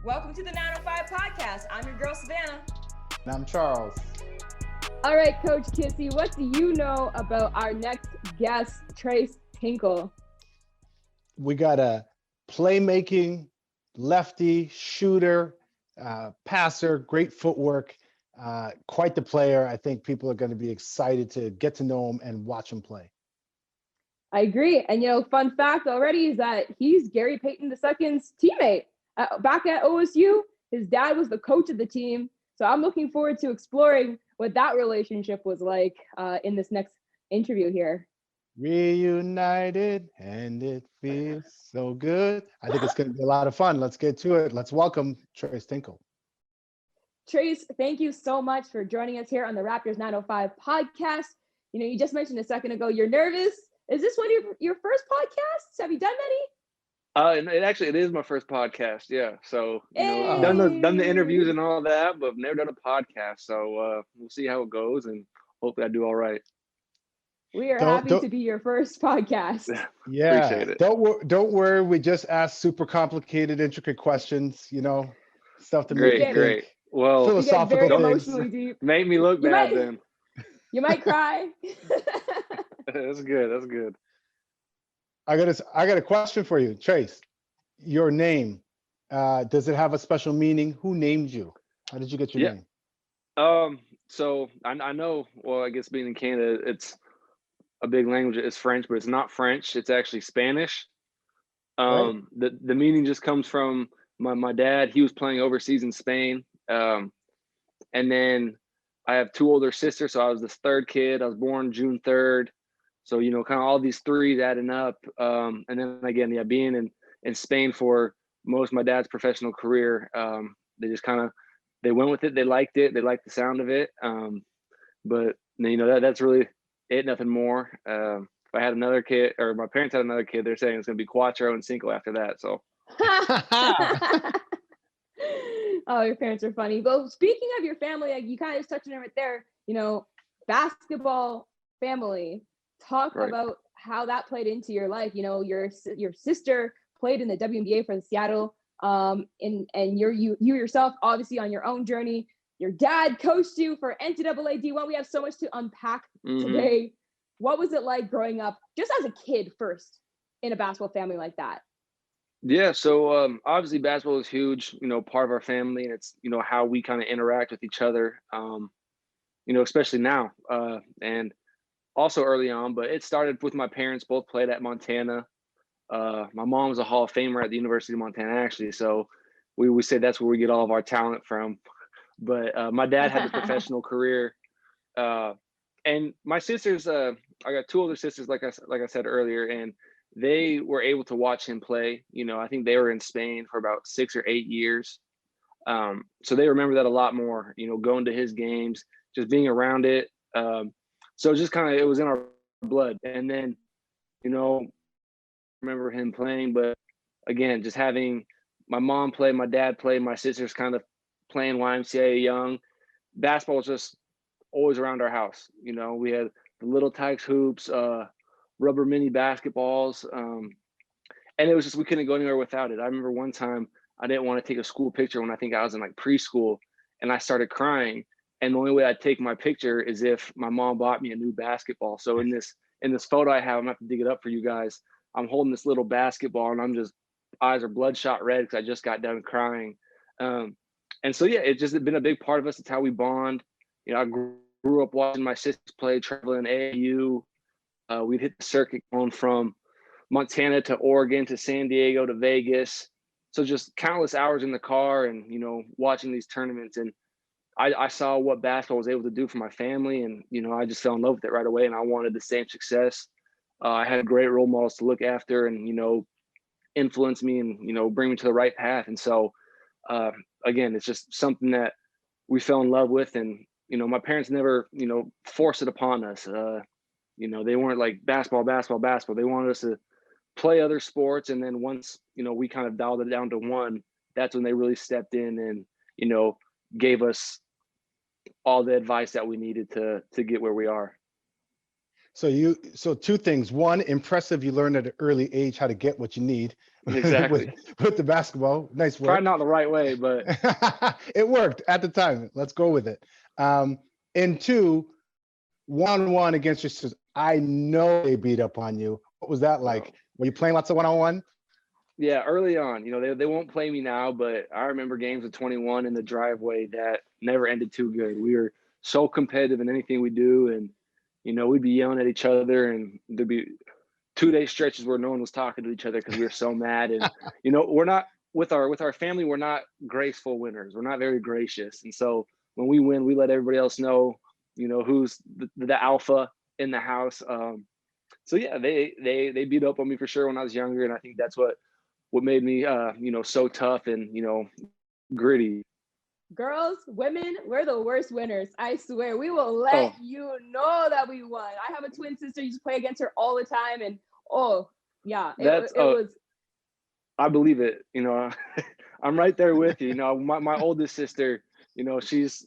Welcome to the 905 podcast. I'm your girl, Savanna. And I'm Charles. All right, Coach Kissy, what do you know about our next guest, Tinkle? We got a playmaking, lefty, shooter, passer, great footwork, quite the player. I think people are going to be excited to get to know him and watch him play. I agree. And, fun fact already is that he's Gary Payton II's teammate. Back at OSU, his dad was the coach of the team. So I'm looking forward to exploring what that relationship was like in this next interview here. Reunited, and it feels so good. I think it's going to be a lot of fun. Let's get to it. Let's welcome Tinkle. Trace, thank you so much for joining us here on the Raptors 905 podcast. You just mentioned a second ago, you're nervous. Is this one of your first podcasts? Have you done many? It is my first podcast. Yeah. So, Hey. done the interviews and all that, but never done a podcast. So we'll see how it goes, and hopefully I do all right. We are happy to be your first podcast. Yeah. Appreciate it. Don't worry. We just ask super complicated, intricate questions, stuff to Great. make Great. Well, philosophical very things. emotionally deep. Make me look bad then. You might cry. That's good. I got a question for you, Trace. Your name, does it have a special meaning? Who named you? How did you get your name? So I know. Well, I guess being in Canada, it's a big language. It's French, but it's not French. It's actually Spanish. Right. The meaning just comes from my dad. He was playing overseas in Spain, and then I have two older sisters. So I was the third kid. I was born June 3rd. So, kind of all these threes adding up. And then again, being in Spain for most of my dad's professional career, they just they went with it. They liked it. They liked the sound of it. But that's really it, nothing more. If I had another kid, or my parents had another kid, they're saying it's going to be Quattro and Cinco after that. So. Oh, your parents are funny. But speaking of your family, you kind of just touched on it right there, basketball family. Talk about how that played into your life. Your sister played in the WNBA for the Seattle, and you yourself obviously on your own journey. Your dad coached you for NCAA D1. We have so much to unpack today. What was it like growing up, just as a kid first, in a basketball family like that? Yeah, so obviously basketball is huge, part of our family, and it's how we kind of interact with each other, especially now, and also early on. But it started with my parents both played at Montana. My mom was a Hall of Famer at the University of Montana, actually, so we say that's where we get all of our talent from. But my dad had a professional career, and my sisters, I got two older sisters, like I said earlier, and they were able to watch him play. I think they were in Spain for about 6 or 8 years. So they remember that a lot more, going to his games, just being around it. So just it was in our blood. And then, remember him playing, but again, just having my mom play, my dad play, my sisters kind of playing YMCA young. Basketball was just always around our house. We had the little Tykes hoops, rubber mini basketballs. And it was just, we couldn't go anywhere without it. I remember one time I didn't want to take a school picture when I think I was in preschool, and I started crying. And the only way I'd take my picture is if my mom bought me a new basketball. So in this photo I have, I'm gonna have to dig it up for you guys. I'm holding this little basketball, and I'm just, eyes are bloodshot red because I just got done crying. And so, yeah, it's just been a big part of us. It's how we bond. I grew up watching my sisters play, traveling AAU. We'd hit the circuit going from Montana to Oregon to San Diego to Vegas. So just countless hours in the car and, watching these tournaments. And I saw what basketball was able to do for my family. And, I just fell in love with it right away. And I wanted the same success. I had great role models to look after and, influence me and, bring me to the right path. And so, again, it's just something that we fell in love with. And, my parents never, forced it upon us. They weren't like basketball. They wanted us to play other sports. And then once, we kind of dialed it down to one, that's when they really stepped in and, gave us all the advice that we needed to get where we are. So two things. One, impressive. You learned at an early age how to get what you need Exactly. with the basketball. Nice work. Probably not the right way, but It worked at the time. Let's go with it. And two, one-on-one against your sisters. I know they beat up on you. What was that like? Were you playing lots of one-on-one? yeah, early on, they won't play me now, but I remember games of 21 in the driveway that never ended too good. We were so competitive in anything we do, and we'd be yelling at each other, and there'd be 2-day stretches where no one was talking to each other because we were so mad. And we're not with our family. We're not graceful winners. We're not very gracious, and so when we win, we let everybody else know, who's the alpha in the house. So yeah, they beat up on me for sure when I was younger, and I think that's what made me so tough and gritty. Girls, women, we're the worst winners. I swear, we will let you know that we won. I have a twin sister. You just play against her all the time, and it was. I believe it. I'm right there with you. My oldest sister, she's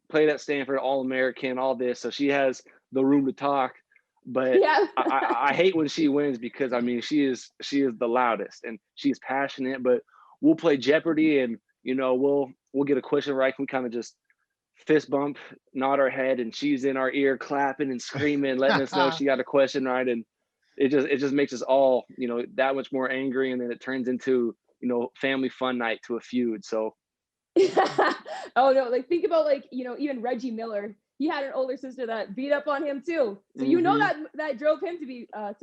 played at Stanford, All-American, all this, so she has the room to talk. But Yeah. I hate when she wins because she is the loudest and she's passionate. But we'll play Jeopardy and we'll get a question right. We kind of just fist bump, nod our head, and she's in our ear clapping and screaming, letting us know she got a question right. And it just makes us all that much more angry, and then it turns into family fun night to a feud. So oh no, like think about even Reggie Miller. He had an older sister that beat up on him too. So that drove him to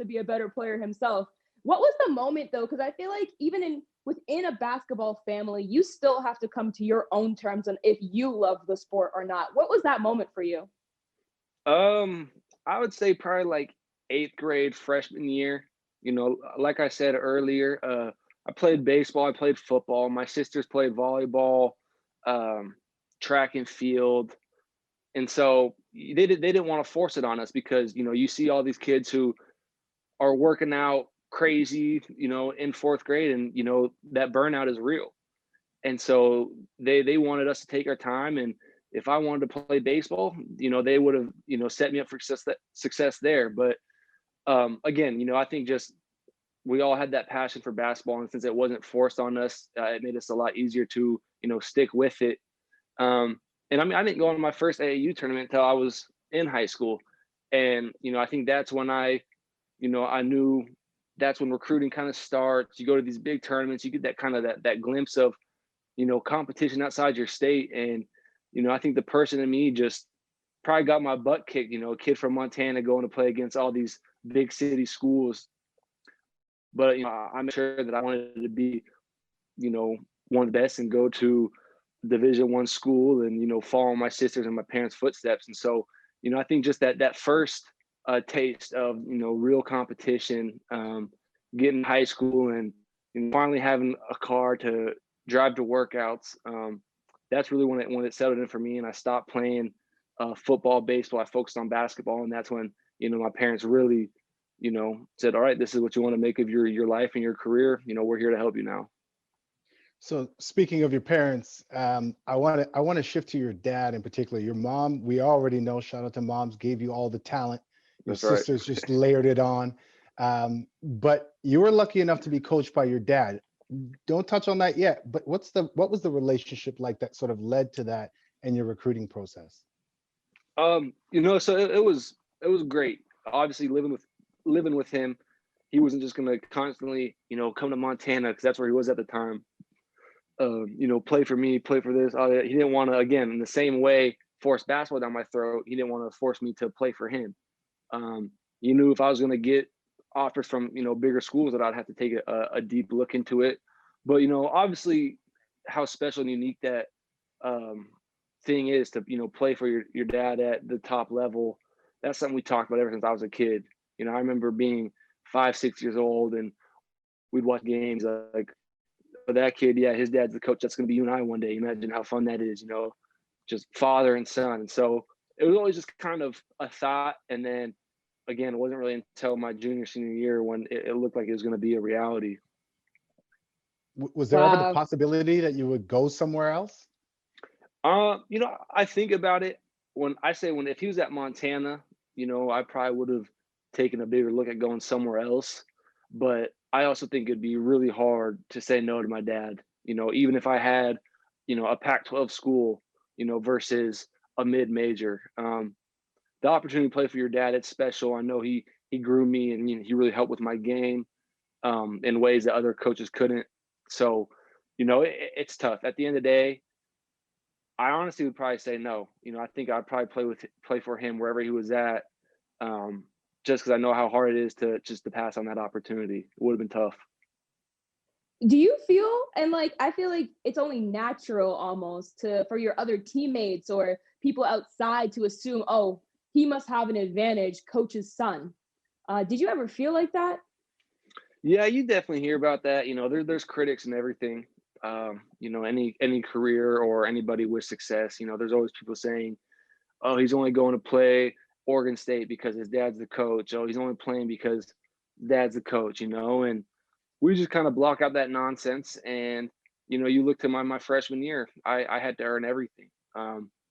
be a better player himself. What was the moment though? Because I feel like even within a basketball family, you still have to come to your own terms on if you love the sport or not. What was that moment for you? I would say probably like 8th grade, freshman year. Like I said earlier, I played baseball, I played football. My sisters played volleyball, track and field. And so they didn't want to force it on us because, you see all these kids who are working out crazy, in 4th grade, and, that burnout is real. And so they wanted us to take our time. And if I wanted to play baseball, they would have, set me up for success there. But again, I think just we all had that passion for basketball. And since it wasn't forced on us, it made us a lot easier to, stick with it. And I didn't go on my first AAU tournament until I was in high school. And, I think that's when I knew that's when recruiting kind of starts. You go to these big tournaments, you get that kind of that glimpse of, competition outside your state. And, I think the person in me just probably got my butt kicked, a kid from Montana going to play against all these big city schools. But, I'm sure that I wanted to be, one of the best and go to Division I school and follow my sisters and my parents' footsteps. And so I think just that first taste of real competition, getting high school and finally having a car to drive to workouts, that's really when it settled in for me, and I stopped playing football, baseball. I focused on basketball, and that's when my parents really said, all right, this is what you want to make of your life and your career, we're here to help you now. So speaking of your parents, I want to shift to your dad in particular. Your mom, we already know, shout out to moms, gave you all the talent. Your That's right. sisters just layered it on. But you were lucky enough to be coached by your dad. Don't touch on that yet, but what was the relationship like that sort of led to that in your recruiting process? So it was great. Obviously living with him, he wasn't just going to constantly, come to Montana because that's where he was at the time. Play for me, play for this. He didn't want to, again, in the same way, force basketball down my throat. He didn't want to force me to play for him. He knew if I was going to get offers from, bigger schools that I'd have to take a deep look into it. But, obviously how special and unique that thing is to, play for your dad at the top level. That's something we talked about ever since I was a kid. I remember being 5-6 years old and we'd watch games like, that kid, yeah, his dad's the coach. That's going to be you and I one day. Imagine how fun that is, just father and son. And so it was always just kind of a thought. And then again, it wasn't really until my senior year when it looked like it was going to be a reality. Was there ever the possibility that you would go somewhere else? I think about it if he was at Montana, I probably would have taken a bigger look at going somewhere else. But I also think it'd be really hard to say no to my dad, even if I had, a Pac-12 school, versus a mid-major. The opportunity to play for your dad, it's special. I know he grew me, and he really helped with my game in ways that other coaches couldn't. So, it's tough. At the end of the day, I honestly would probably say no. I think I'd probably play for him wherever he was at, just because I know how hard it is to pass on that opportunity. It would have been tough. Do you feel, and like I feel like it's only natural almost for your other teammates or people outside to assume, oh, he must have an advantage, coach's son. Did you ever feel like that? Yeah, you definitely hear about that. There's critics and everything. Any career or anybody with success, there's always people saying, oh, he's only going to play Oregon State because his dad's the coach. Oh, he's only playing because dad's the coach, and we just kind of block out that nonsense. And, you look to my freshman year, I had to earn everything,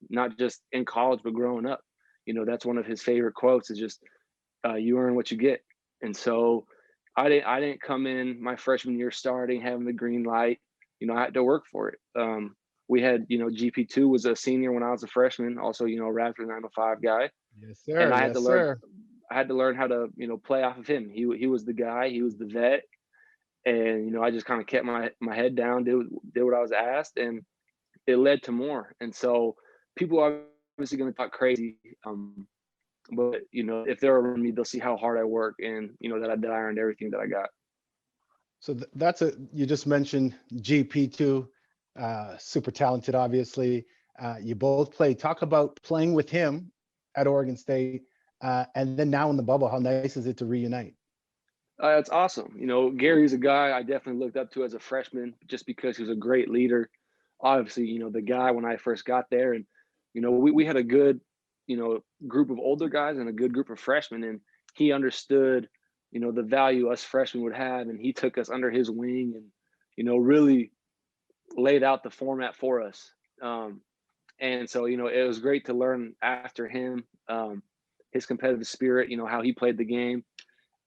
not just in college, but growing up. That's one of his favorite quotes is just, you earn what you get. And so I didn't come in my freshman year starting, having the green light. I had to work for it. We had, GP2 was a senior when I was a freshman, also, Raptors 905 guy. Yes, sir. And I had yes, to learn, sir. I had to learn how to, play off of him. He was the guy, he was the vet. And, I just kind of kept my head down, did what I was asked, and it led to more. And so people are obviously going to talk crazy. But, if they're around me, they'll see how hard I work and, that I earned everything that I got. So you just mentioned GP2, super talented, obviously. You both played. Talk about playing with him at Oregon State, and then now in the bubble. How nice is it to reunite? It's awesome. Gary's a guy I definitely looked up to as a freshman just because he was a great leader. Obviously, the guy when I first got there, and, we had a good, group of older guys and a good group of freshmen, and he understood, the value us freshmen would have, and he took us under his wing and, really laid out the format for us. And so, it was great to learn after him, his competitive spirit, how he played the game.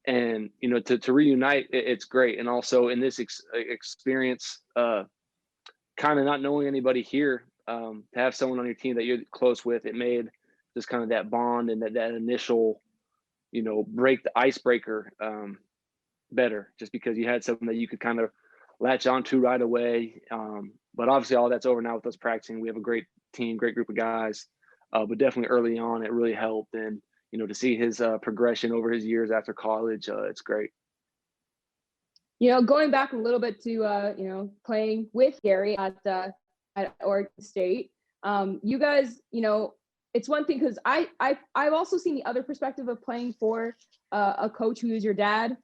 And to reunite, it's great. And also in this experience, kind of not knowing anybody here, to have someone on your team that you're close with, it made just kind of that bond and that initial, break the icebreaker better, just because you had something that you could kind of latch onto right away. But obviously all that's over now with us practicing. We have a great team, great group of guys, but definitely early on it really helped. And to see his progression over his years after college, it's great. Going back a little bit to, playing with Gary at Oregon State, you guys, it's one thing because I've also seen the other perspective of playing for a coach who is your dad.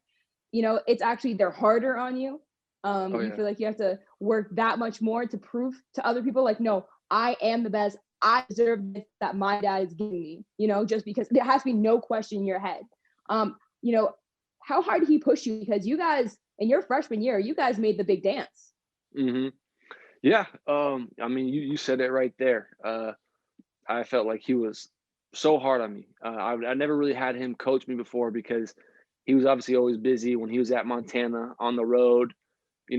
It's actually, they're harder on you. You feel like you have to work that much more to prove to other people, like, no, I am the best. I deserve this that my dad is giving me, just because there has to be no question in your head. How hard did he push you? Because you guys, in your freshman year, you guys made the big dance. Mm-hmm. Yeah. I mean, you said it right there. I felt like he was so hard on me. I never really had him coach me before because he was obviously always busy when he was at Montana on the road.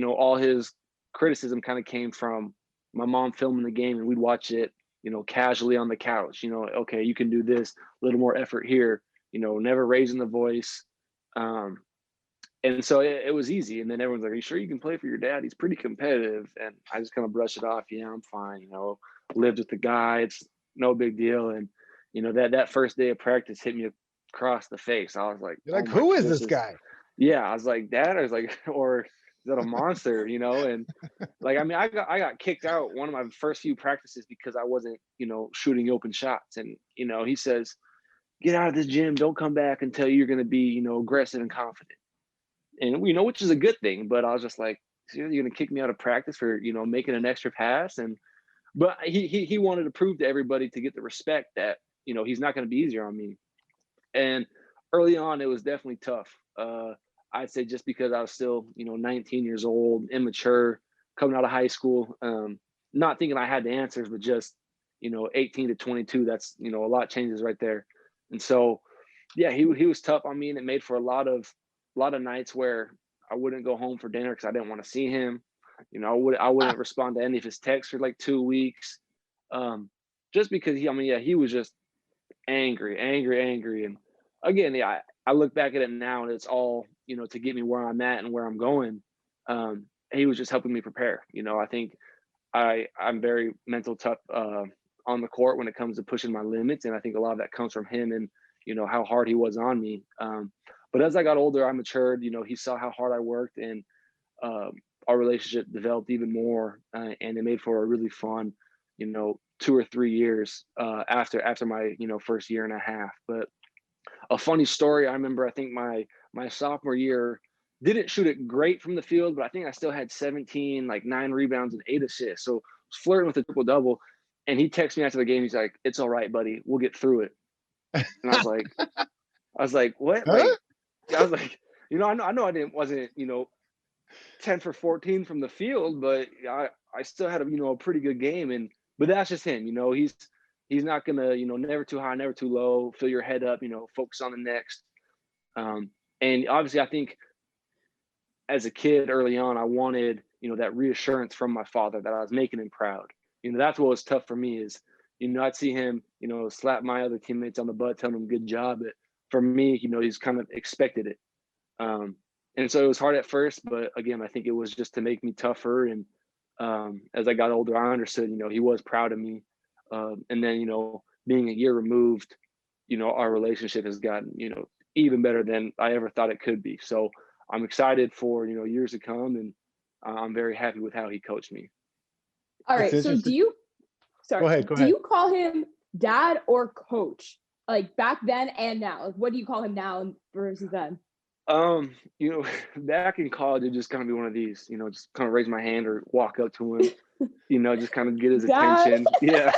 All his criticism kind of came from my mom filming the game, and we'd watch it, casually on the couch. Okay, you can do this, a little more effort here, never raising the voice. And so it was easy. And then everyone's like, are you sure you can play for your dad? He's pretty competitive. And I just kind of brush it off. Yeah, I'm fine. Lived with the guy. It's no big deal. And, that first day of practice hit me across the face. I was like, You're like, who is this guy? Yeah. I was like, Dad, I was like, or is that a monster, And like, I mean, I got kicked out one of my first few practices because I wasn't, shooting open shots. And, he says, get out of this gym. Don't come back until you're going to be, aggressive and confident. And, which is a good thing. But I was just like, so you're going to kick me out of practice for, making an extra pass. But he wanted to prove to everybody to get the respect that, he's not going to be easier on me. And early on, it was definitely tough. I'd say just because I was still, 19 years old, immature, coming out of high school, not thinking I had the answers, but just, 18 to 22, that's, a lot changes right there. And so yeah, he was tough on me, and it made for a lot of nights where I wouldn't go home for dinner because I didn't want to see him. You know, I wouldn't respond to any of his texts for like 2 weeks, just because he was just angry. And again, yeah, I look back at it now, and it's all, to get me where I'm at and where I'm going. He was just helping me prepare. I think I'm very mental tough on the court when it comes to pushing my limits, and I think a lot of that comes from him and how hard he was on me. But as I got older, I matured. He saw how hard I worked, and our relationship developed even more, and it made for a really fun, 2 or 3 years after my first year and a half. But a funny story, I remember, I think my sophomore year, didn't shoot it great from the field, but I think I still had 17, like 9 rebounds and 8 assists. So I was flirting with a triple double, and he texted me after the game. He's like, "It's all right, buddy. We'll get through it." And I was like, "What?" Huh? Like, I was like, I know I wasn't 10 for 14 from the field, but I still had a pretty good game. But that's just him. He's not gonna never too high, never too low. Fill your head up. Focus on the next. And obviously, I think as a kid early on, I wanted that reassurance from my father that I was making him proud. That's what was tough for me is I'd see him slap my other teammates on the butt, telling them good job. But for me, he's kind of expected it. And so it was hard at first, but again, I think it was just to make me tougher. And as I got older, I understood, he was proud of me. And then, being a year removed, our relationship has gotten, even better than I ever thought it could be. So I'm excited for, years to come, and I'm very happy with how he coached me. All That's right. So interesting. Go ahead. do you call him dad or coach? Like back then and now? Like, what do you call him now versus then? Back in college, it'd just kind of be one of these, just kind of raise my hand or walk up to him, just kind of get his Dad? attention. Yeah.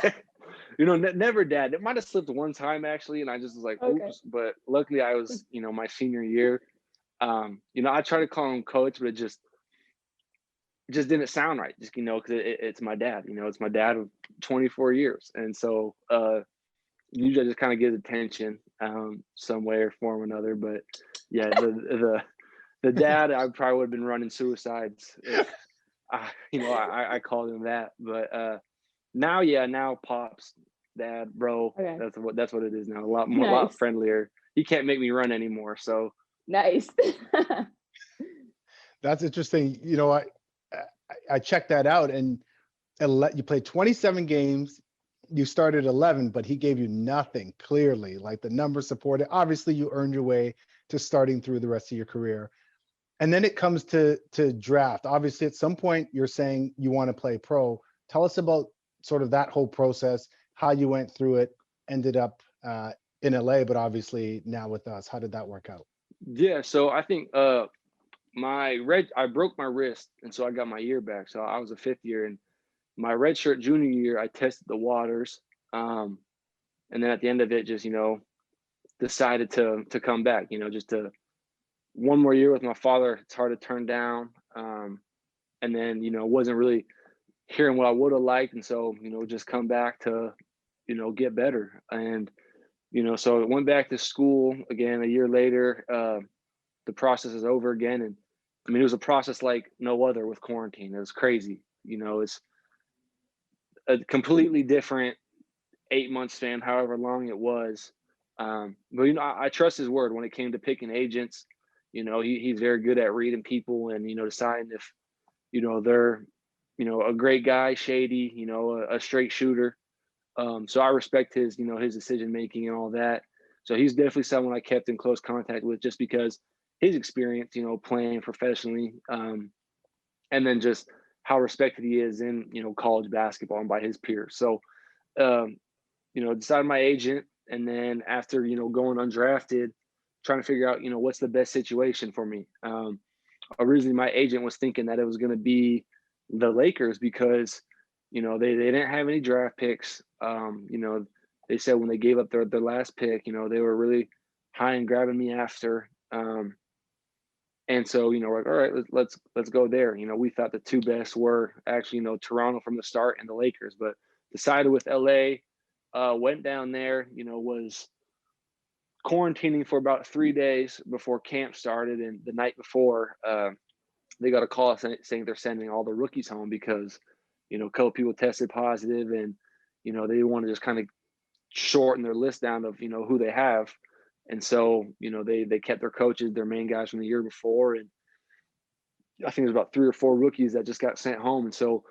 Never dad. It might have slipped one time actually, and I just was like, oops. Okay. But luckily I was, my senior year. I tried to call him coach, but it just didn't sound right. Just, because it's my dad, it's my dad of 24 years. And so usually I just kind of get attention some way or form or another. But yeah, the dad, I probably would have been running suicides if I called him that. But now pops, dad, bro. Okay. That's what it is now. A lot more, a lot friendlier. He can't make me run anymore. So nice. That's interesting. I checked that out, and you played 27 games. You started 11, but he gave you nothing clearly. Like the numbers supported. Obviously, you earned your way to starting through the rest of your career. And then it comes to draft. Obviously, at some point, you're saying you want to play pro. Tell us about sort of that whole process, how you went through it, ended up in LA, but obviously now with us. How did that work out? Yeah, so I think I broke my wrist, and so I got my year back. So I was a 5th year, and my redshirt junior year, I tested the waters, and then at the end of it, just decided to come back. Just to one more year with my father. It's hard to turn down, and then wasn't really hearing what I would have liked, and so just come back to get better. And so I went back to school again a year later. The process is over again, and it was a process like no other with quarantine. It was crazy. It's a completely different 8-month span, however long it was. But I trust his word when it came to picking agents. He's very good at reading people and deciding if they're a great guy, shady, a straight shooter. So I respect his his decision making and all that. So he's definitely someone I kept in close contact with, just because his experience, playing professionally, and then just how respected he is in college basketball and by his peers. So decided my agent, and then after going undrafted, trying to figure out what's the best situation for me. Originally my agent was thinking that it was going to be the Lakers because they didn't have any draft picks. They said when they gave up their last pick, they were really high and grabbing me after. And so, we're like, all right, let's go there. We thought the 2 best were actually, Toronto from the start and the Lakers, but decided with LA, went down there, was quarantining for about 3 days before camp started, and the night before, they got a call saying they're sending all the rookies home because, a couple people tested positive, and they want to just kind of shorten their list down of who they have. And so they kept their coaches, their main guys from the year before, and I think there's about 3 or 4 rookies that just got sent home. And so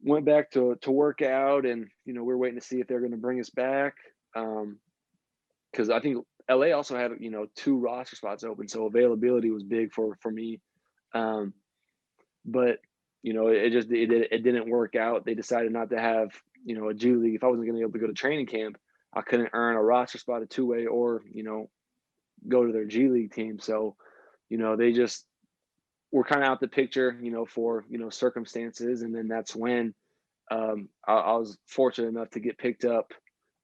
went back to work out, and we're waiting to see if they're going to bring us back, because I think LA also had 2 roster spots open, so availability was big for me. But it didn't work out. They decided not to have a G League. If I wasn't going to be able to go to training camp, I couldn't earn a roster spot, a 2-way, or go to their G League team. So they just were kind of out the picture, for circumstances. And then that's when I was fortunate enough to get picked up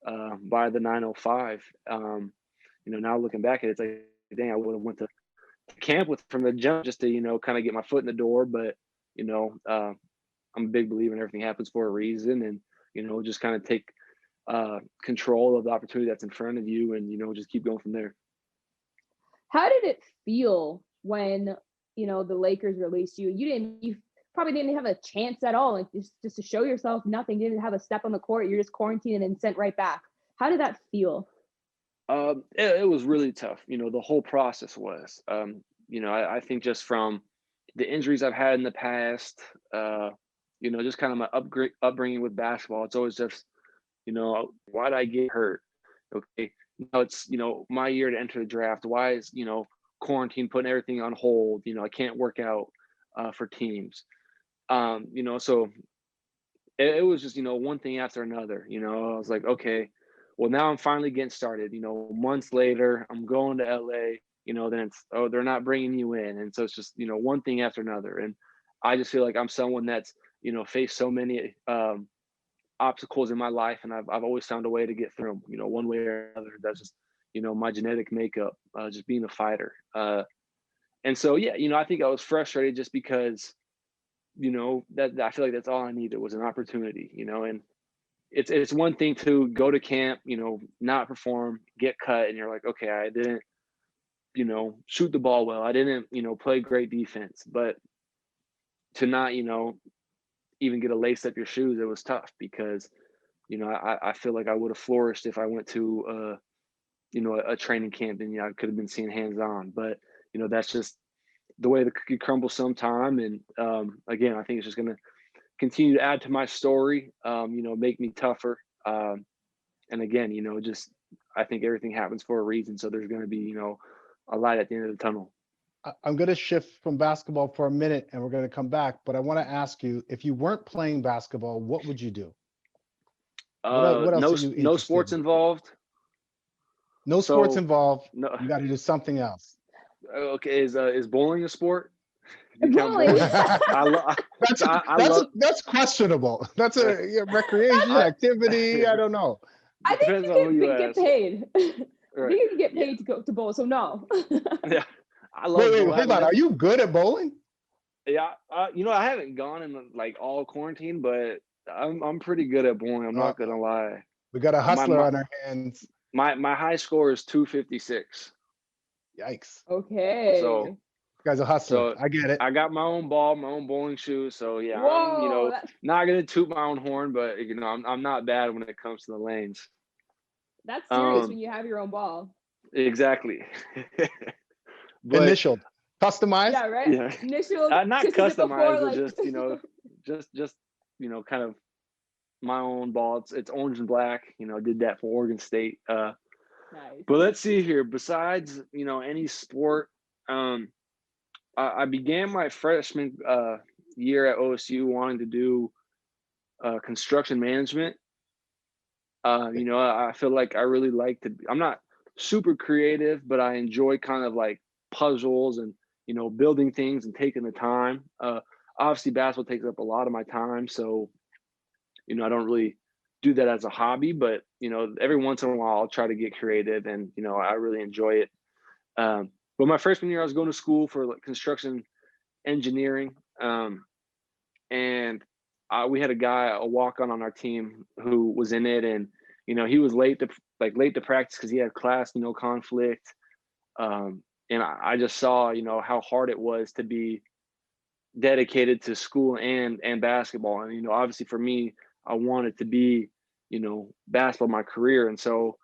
by the 905. Now looking back at it, it's like, dang, I would have went to camp with from the jump just to kind of get my foot in the door. But I'm a big believer in everything happens for a reason, and just kind of take control of the opportunity that's in front of you, and just keep going from there. How did it feel when the Lakers released you? You probably didn't have a chance at all, like just to show yourself, nothing. You didn't have a step on the court. You're just quarantined and sent right back. How did that feel? It was really tough. The whole process was. I think just from the injuries I've had in the past, just kind of my upbringing with basketball, it's always just, why did I get hurt? Okay, now it's my year to enter the draft. Why is quarantine putting everything on hold? I can't work out for teams. So it was just one thing after another. I was like, okay, well, now I'm finally getting started. Months later, I'm going to LA. Then it's, oh, they're not bringing you in, and so it's just one thing after another. And I just feel like I'm someone that's faced so many obstacles in my life, and I've always found a way to get through them, one way or another. That's just my genetic makeup, just being a fighter. And so I think I was frustrated just because that I feel like that's all I needed was an opportunity, and it's one thing to go to camp, not perform, get cut, and you're like, okay, I didn't shoot the ball well, I didn't play great defense, but to not even get a lace up your shoes, it was tough because I feel like I would have flourished if I went to a training camp, and I could have been seen hands on. But that's just the way the cookie crumbles sometime. And again, I think it's just going to continue to add to my story, make me tougher. And again, just I think everything happens for a reason, so there's going to be a light at the end of the tunnel. I'm going to shift from basketball for a minute, and we're going to come back. But I want to ask you, if you weren't playing basketball, what would you do? What else are you no sports in? involved. No sports involved. No. You got to do something else. Okay, is bowling a sport? Bowling. That's questionable. That's a recreation activity. I don't know. I think you can get paid. Right. I think you can get paid to go to bowl. So no. Yeah. I love wait, hold on. Are you good at bowling? Yeah, I haven't gone in like all quarantine, but I'm pretty good at bowling. I'm not gonna lie. We got a hustler on our hands. My high score is 256. Yikes. Okay. So you guys are hustler. I get it. I got my own ball, my own bowling shoes. So yeah, whoa, I'm not gonna toot my own horn, but I'm not bad when it comes to the lanes. That's serious when you have your own ball. Exactly. Initialed, customized. Yeah, right. Yeah. Initialed. Not customized, before, just kind of my own ball. It's orange and black. Did that for Oregon State. Nice. But let's see here. Besides, any sport, I began my freshman year at OSU wanting to do construction management. I feel like I really like to. I'm not super creative, but I enjoy kind of like puzzles and building things and taking the time. Obviously, basketball takes up a lot of my time, so I don't really do that as a hobby. But every once in a while, I'll try to get creative, and I really enjoy it. But my freshman year, I was going to school for construction engineering, and we had a guy, a walk-on our team, who was in it, and he was late like late to practice because he had class, conflict. And I just saw, how hard it was to be dedicated to school and basketball. And, obviously for me, I wanted to be, basketball my career. And so,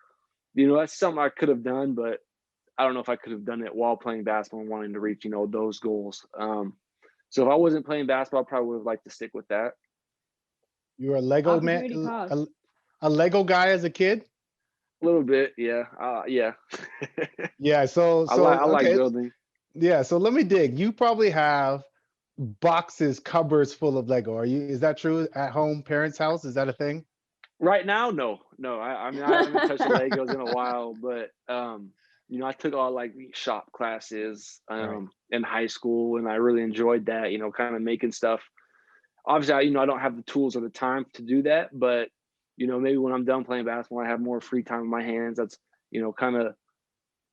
that's something I could have done, but I don't know if I could have done it while playing basketball and wanting to reach, those goals. So if I wasn't playing basketball, I probably would have liked to stick with that. You were a Lego man, Opportunity cost. a Lego guy as a kid? A little bit, yeah. Yeah. Yeah, so I like okay. building. Yeah, so let me dig. You probably have boxes, cupboards full of Lego. Is that true at home, parents' house? Is that a thing? Right now, no. I mean, I haven't touched the Legos in a while, but I took all like shop classes Right. in high school, and I really enjoyed that. Kind of making stuff. Obviously, I don't have the tools or the time to do that, but maybe when I'm done playing basketball, I have more free time in my hands. That's kind of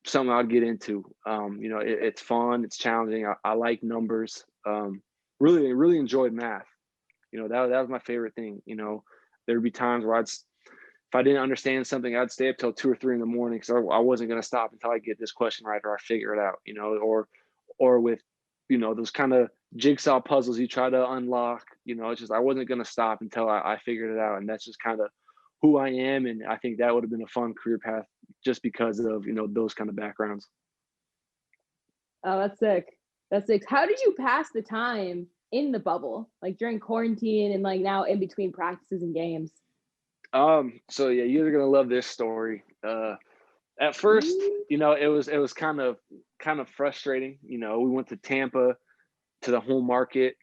something I'll get into. It's fun, it's challenging. I like numbers. Really enjoyed math. That was my favorite thing. There'd be times where if I didn't understand something, I'd stay up till 2 or 3 in the morning because I wasn't going to stop until I get this question right or I figure it out. Or with those kind of jigsaw puzzles you try to unlock. It's just I wasn't going to stop until I figured it out, and that's just kind of who I am. And I think that would have been a fun career path just because of those kind of backgrounds. Oh, that's sick. That's sick. How did you pass the time in the bubble, like during quarantine and like now in between practices and games? So yeah, you're gonna love this story. At first, it was kind of frustrating. We went to Tampa to the home market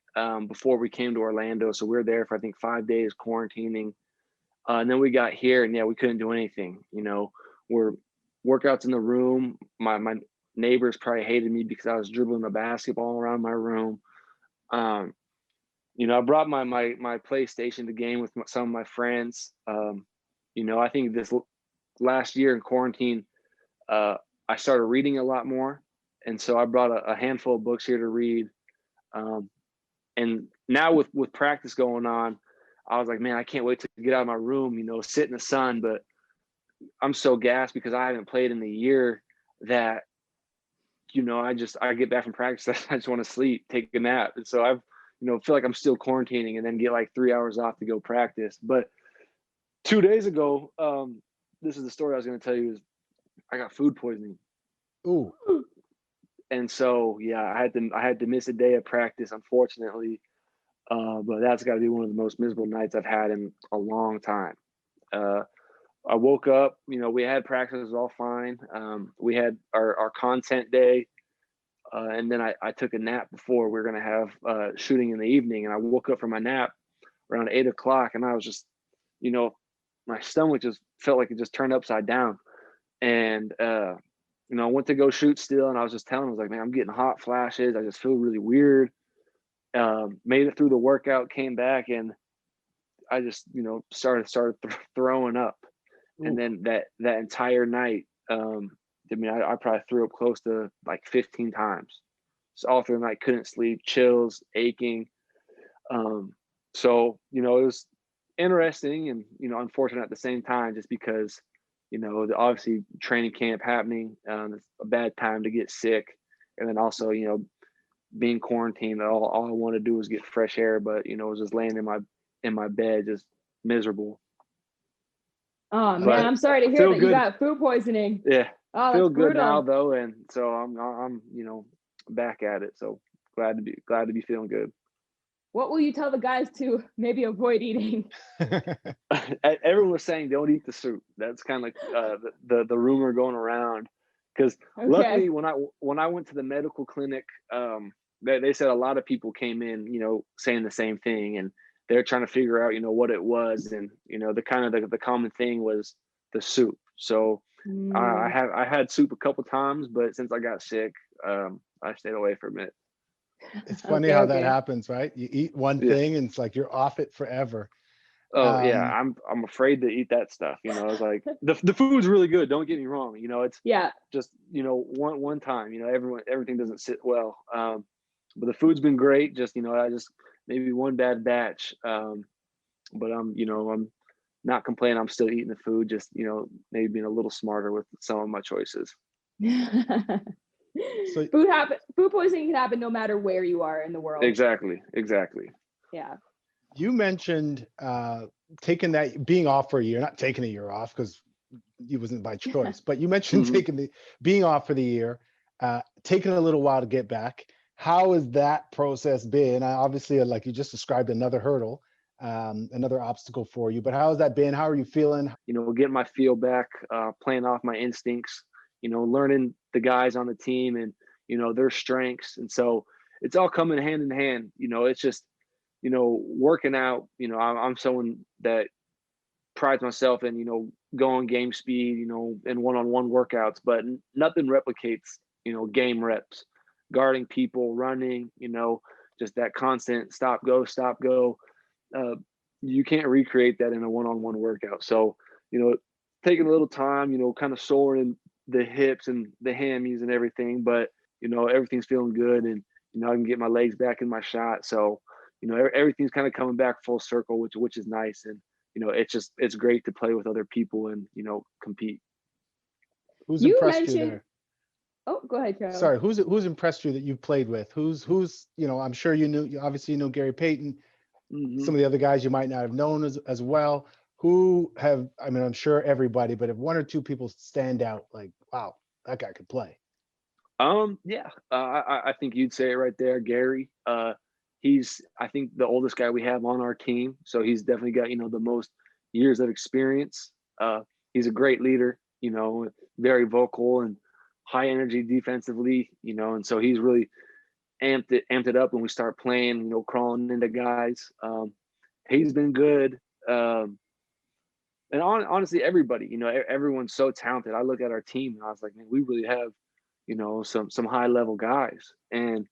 before we came to Orlando, so we were there for I think 5 days quarantining, and then we got here, and yeah, we couldn't do anything. We're workouts in the room. My neighbors probably hated me because I was dribbling the basketball around my room. I brought my PlayStation to game with some of my friends. I think this last year in quarantine, I started reading a lot more. And so I brought a handful of books here to read. And now with practice going on, I was like, man, I can't wait to get out of my room, sit in the sun. But I'm so gassed because I haven't played in a year that, I get back from practice. I just want to sleep, take a nap. And so I've, feel like I'm still quarantining and then get like 3 hours off to go practice. But 2 days ago, this is the story I was going to tell you, is I got food poisoning. Ooh. And so, yeah, I had to miss a day of practice, unfortunately. But that's got to be one of the most miserable nights I've had in a long time. I woke up, we had practice, it was all fine. We had our content day. And then I took a nap before we were going to have shooting in the evening. And I woke up from my nap around 8 o'clock, and I was just, my stomach just felt like it just turned upside down. And, I went to go shoot still, and I was just telling him, I was like, man, I'm getting hot flashes. I just feel really weird. Made it through the workout, came back, and I just, started throwing up. Ooh. And then that entire night, I probably threw up close to like 15 times. So all through the night, couldn't sleep, chills, aching. So, it was interesting and, unfortunate at the same time, just because, obviously training camp happening, it's a bad time to get sick. And then also, being quarantined, all I wanted to do was get fresh air, but, was just laying in my bed, just miserable. Oh man, I'm sorry to hear that you got food poisoning. Yeah. Oh, feel that's good brutal. now though, and so I'm back at it. So glad to be feeling good. What will you tell the guys to maybe avoid eating? Everyone was saying don't eat the soup. That's kind of the rumor going around. Because luckily, when I went to the medical clinic, they said a lot of people came in, saying the same thing, and they're trying to figure out, what it was, and the common thing was the soup. So I had soup a couple times, but since I got sick, I stayed away for a minute. It's funny how that happens, right? You eat one thing and it's like you're off it forever. Oh yeah, I'm afraid to eat that stuff. It's like the food's really good. Don't get me wrong. It's just one time. Everything doesn't sit well. But the food's been great. Just I just maybe one bad batch. But I'm not complaining. I'm still eating the food, just, maybe being a little smarter with some of my choices. So Food poisoning can happen no matter where you are in the world. Exactly. Yeah. you mentioned taking that, being off for a year, not taking a year off because it wasn't by choice, but you mentioned Mhm. being off for the year, taking a little while to get back. How has that process been? Obviously, like you just described, another hurdle, another obstacle for you, but how has that been? How are you feeling? Getting my feel back, playing off my instincts, learning the guys on the team and, their strengths. And so it's all coming hand in hand. It's just, working out, I'm someone that prides myself in, going game speed, and one-on-one workouts, but nothing replicates, game reps, guarding people, running, just that constant stop, go. You can't recreate that in a one-on-one workout. So, taking a little time, kind of soaring the hips and the hammies and everything, but, everything's feeling good and, I can get my legs back in my shot. So, everything's kind of coming back full circle, which is nice. And, it's great to play with other people and, compete. Who's You impressed you mentioned, there? oh, go ahead, Joe. Sorry, who's impressed you that you've played with? Who's I'm sure obviously you know Gary Payton, Mhm. some of the other guys you might not have known as well. I'm sure everybody, but if one or two people stand out, like, wow, that guy could play. Yeah, I think you'd say it right there, Gary. He's, I think, the oldest guy we have on our team, so he's definitely got the most years of experience. He's a great leader, very vocal and high energy defensively, and so he's really amped it up when we start playing, crawling into guys. He's been good. And honestly, everybody, everyone's so talented. I look at our team and I was like, man, we really have, some high level guys. And,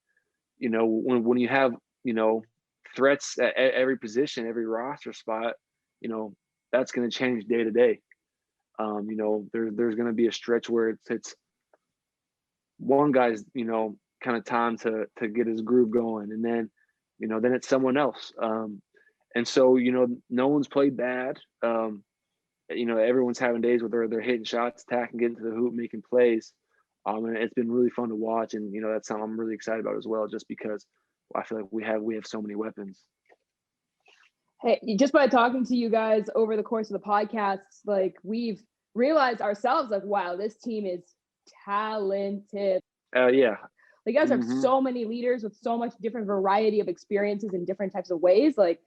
when you have, threats at every position, every roster spot, that's going to change day to day. There's going to be a stretch where it's one guy's, kind of time to get his groove going. And then, then it's someone else. And so, no one's played bad. Everyone's having days where they're hitting shots, attacking, getting to the hoop, making plays. And it's been really fun to watch. And, that's something I'm really excited about as well, just because I feel like we have so many weapons. Hey, just by talking to you guys over the course of the podcasts, like we've realized ourselves, like, wow, this team is talented. Yeah. Like, you guys have Mhm. so many leaders with so much different variety of experiences in different types of ways. Like,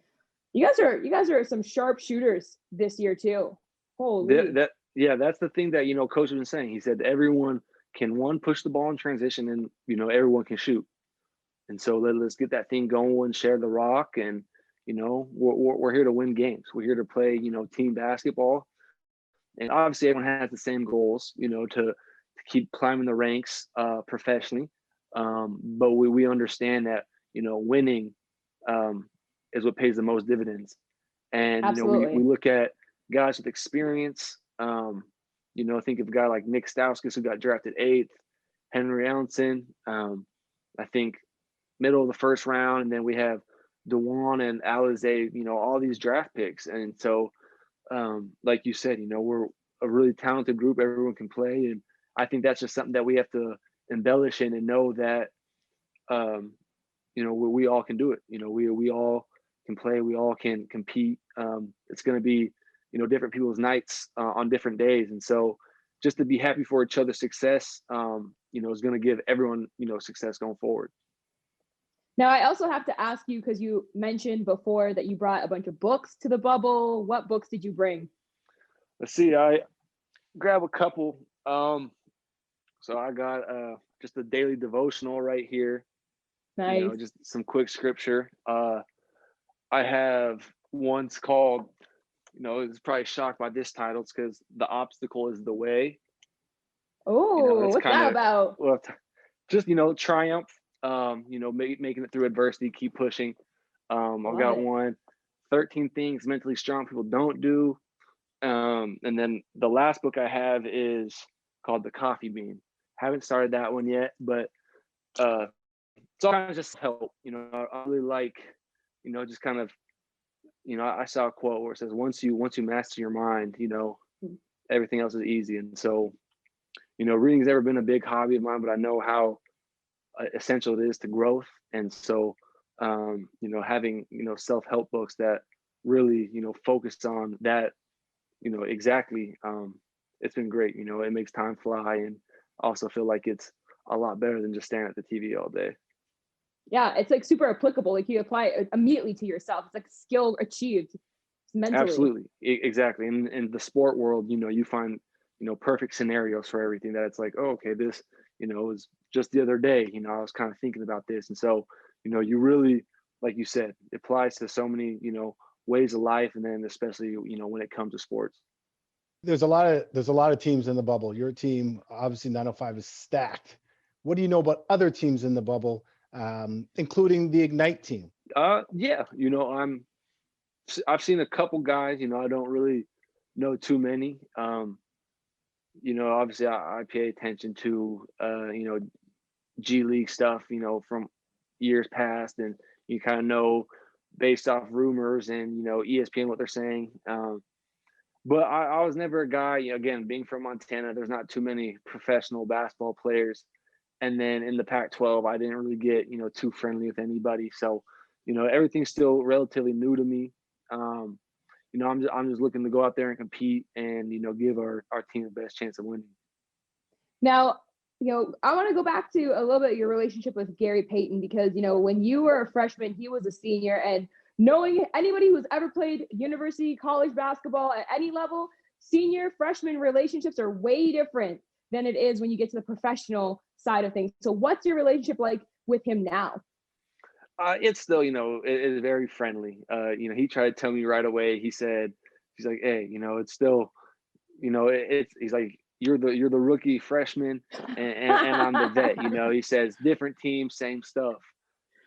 you guys are some sharp shooters this year too. Holy. That's the thing that, coach has been saying. He said everyone can push the ball in transition and, everyone can shoot. And so let's get that thing going, share the rock. And, we're here to win games. We're here to play, team basketball. And obviously everyone has the same goals, to keep climbing the ranks professionally. But we understand that, winning is what pays the most dividends. And, Absolutely. we look at guys with experience. Think of a guy like Nick Stauskas, who got drafted 8th, Henry Allenson, I think middle of the first round. And then we have DeJuan and Alize, all these draft picks. And so, like you said, we're a really talented group. Everyone can play. And I think that's just something that we have to embellish in and know that, we all can do it. We all can play. We all can compete. It's going to be, different people's nights on different days. And so just to be happy for each other's success, is going to give everyone, success going forward. Now, I also have to ask you, because you mentioned before that you brought a bunch of books to the bubble. What books did you bring? Let's see. I grab a couple. So I got just a daily devotional right here. Nice. Just some quick scripture. I have one's called, it's probably shocked by this title. It's because the obstacle is the way. Oh, what's that about? Well, just, triumph, making it through adversity, keep pushing. I've got one, 13 things mentally strong people don't do. And then the last book I have is called The Coffee Bean. Haven't started that one yet, but it's all kind of just help. I really like, just kind of I saw a quote where it says, once you master your mind, everything else is easy. And so, reading's never been a big hobby of mine, but I know how essential it is to growth. And so, having, self-help books that really, focus on that, exactly, it's been great. It makes time fly, and also feel like it's a lot better than just staring at the TV all day. Yeah, it's like super applicable. Like you apply it immediately to yourself. It's like a skill achieved mentally. Absolutely. Exactly. In the sport world, you find, perfect scenarios for everything, that it's like, oh, okay, this, was just the other day, I was kind of thinking about this. And so, you really, like you said, it applies to so many, ways of life. And then especially, when it comes to sports. There's a lot of teams in the bubble. Your team, obviously 905, is stacked. What do you know about other teams in the bubble, including the Ignite team? Yeah, I've seen a couple guys. I don't really know too many. Obviously I pay attention to G League stuff, from years past, and you kind of know based off rumors and ESPN what they're saying. But I was never a guy, again, being from Montana, there's not too many professional basketball players. And then in the Pac-12, I didn't really get, too friendly with anybody. So, everything's still relatively new to me. I'm just looking to go out there and compete and, give our team the best chance of winning. Now, I want to go back to a little bit of your relationship with Gary Payton, because, when you were a freshman, he was a senior, and knowing anybody who's ever played university, college basketball at any level, senior freshman relationships are way different than it is when you get to the professional side of things. So what's your relationship like with him now? It's still, it is very friendly. He tried to tell me right away. He's like, hey, it's still, he's like, you're the rookie freshman, and I'm the vet. He says different teams, same stuff.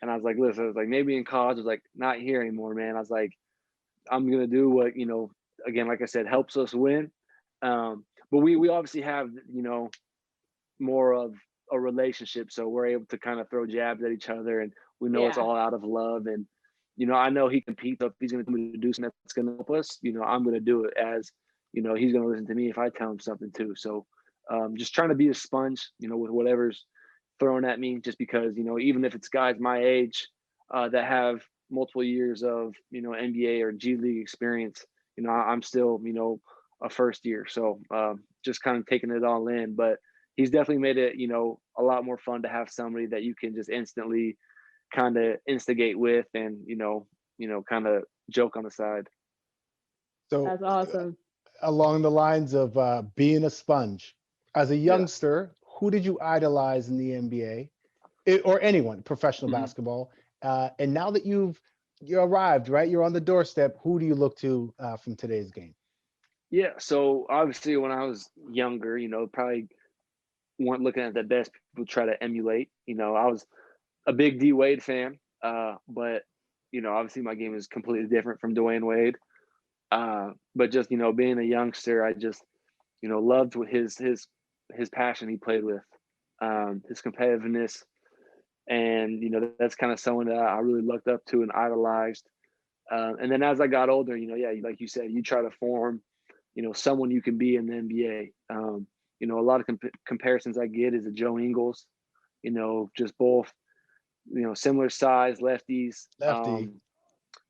And I was like, listen, I was like, maybe in college. I was like, not here anymore, man. I was like, I'm gonna do what, again, like I said, helps us win. But we obviously have, more of a relationship, so we're able to kind of throw jabs at each other, and we know it's all out of love. And I know he competes. So if he's gonna come to do something that's gonna help us, I'm gonna do it. As he's gonna listen to me if I tell him something too. So just trying to be a sponge, with whatever's thrown at me, just because even if it's guys my age that have multiple years of NBA or G League experience, I'm still a first year, so just kind of taking it all in. But he's definitely made it a lot more fun to have somebody that you can just instantly kind of instigate with, and kind of joke on the side. So that's awesome. Along the lines of being a sponge, as a youngster, who did you idolize in the NBA, or anyone, professional basketball? And now that you arrived, right, you're on the doorstep, who do you look to from today's game? Yeah, so obviously when I was younger, probably weren't looking at the best people try to emulate. I was a big D Wade fan, but obviously my game is completely different from Dwayne Wade. But just being a youngster, I just loved what his passion he played with, his competitiveness, and that's kind of someone that I really looked up to and idolized. And then as I got older, like you said, you try to form someone you can be in the NBA. A lot of comparisons I get is a Joe Ingles, just both similar size, lefties,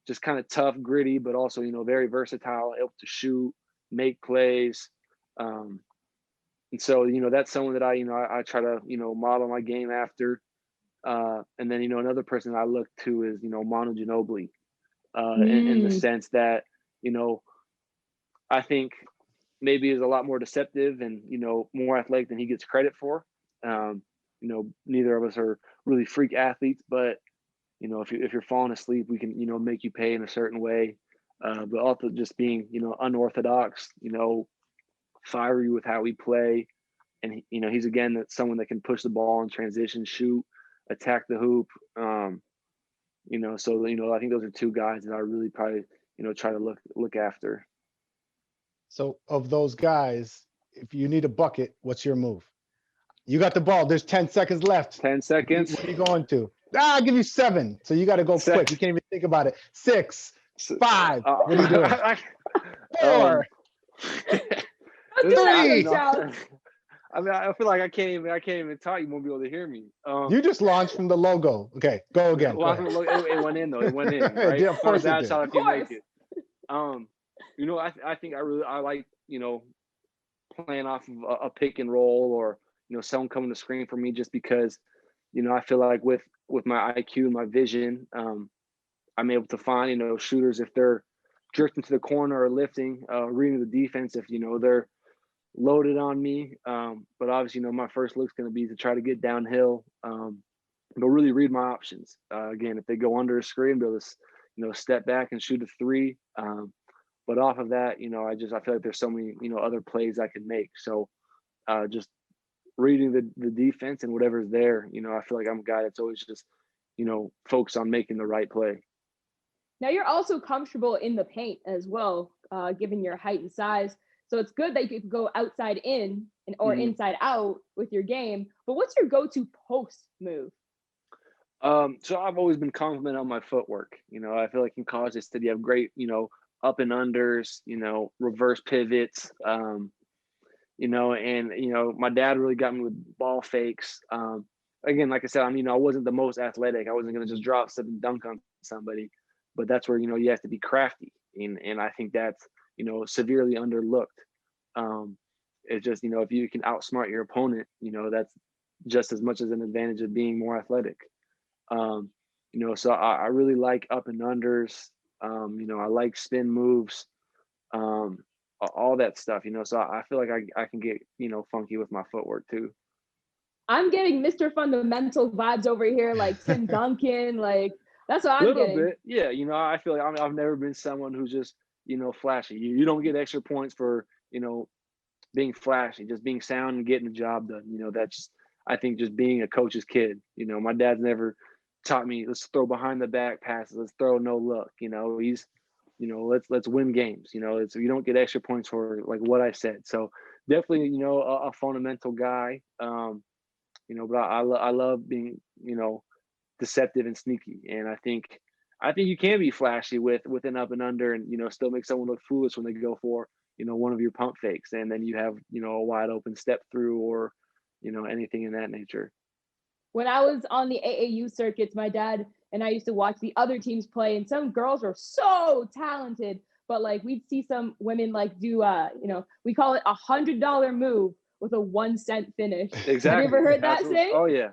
just kind of tough, gritty, but also very versatile, able to shoot, make plays. And so, that's someone that I try to, model my game after. And then, another person I look to is, Manu Ginobili, in the sense that, I think maybe is a lot more deceptive and, more athletic than he gets credit for. Neither of us are really freak athletes, but, if you're falling asleep, we can, make you pay in a certain way. But also just being, unorthodox, fiery with how we play. And, he's, again, that's someone that can push the ball in transition, shoot, attack the hoop. So, I think those are two guys that I really probably, try to look after. So of those guys, if you need a bucket, what's your move? You got the ball. There's 10 seconds left. 10 seconds. What are you going to? I'll give you 7. So you got to go quick. You can't even think about it. 6, 5. What are you doing? 4. Don't do that, 3. Michelle. I mean, I feel like I can't even talk. You won't be able to hear me. You just launched from the logo. Okay, go again. Well, Go ahead. it went in though. It went in, right? Yeah, of course Not a it bad did. shot Of if you make course. it. You know, I think I like, you know, playing off of a pick and roll, or, you know, someone coming to screen for me, just because, you know, I feel like with my IQ and my vision, I'm able to find, you know, shooters if they're jerked into the corner or lifting, reading the defense if, you know, they're loaded on me. But obviously, you know, my first look's going to be to try to get downhill, but really read my options. Again, if they go under a screen, be able to, you know, step back and shoot a 3. But off of that, you know, I feel like there's so many, you know, other plays I can make. So just reading the defense and whatever's there, you know, I feel like I'm a guy that's always just, you know, focused on making the right play. Now you're also comfortable in the paint as well, given your height and size. So it's good that you can go outside in or inside out with your game. But what's your go-to post move? So I've always been confident on my footwork. You know, I feel like in college I said you have great, you know, up and unders, you know, reverse pivots, you know, and, you know, my dad really got me with ball fakes. Again, like I said, I mean, you know, I wasn't the most athletic. I wasn't going to just drop step and dunk on somebody, but that's where, you know, you have to be crafty. And I think that's, you know, severely underlooked. It's just, you know, if you can outsmart your opponent, you know, that's just as much as an advantage of being more athletic. You know, so I really like up and unders. You know, I like spin moves, all that stuff, you know, so I feel like I can get, you know, funky with my footwork too. I'm getting Mr. Fundamental vibes over here, like Tim Duncan, like that's what I'm Little getting. bit, yeah. You know, I feel like I've never been someone who's just, you know, flashy. You don't get extra points for, you know, being flashy, just being sound and getting the job done. You know, that's, I think, just being a coach's kid. You know, my dad's never taught me, let's throw behind the back passes, let's throw no look. You know, he's, you know, let's win games. You know, it's, you don't get extra points for like what I said. So definitely, you know, a fundamental guy. You know, but I love being, you know, deceptive and sneaky. And I think you can be flashy with an up and under, and, you know, still make someone look foolish when they go for, you know, one of your pump fakes, and then you have, you know, a wide open step through, or, you know, anything in that nature. When I was on the AAU circuits, my dad and I used to watch the other teams play, and some girls were so talented, but like we'd see some women like do, you know, we call it $100 move with a 1 cent finish. Exactly. Have you ever heard that saying? Oh yeah.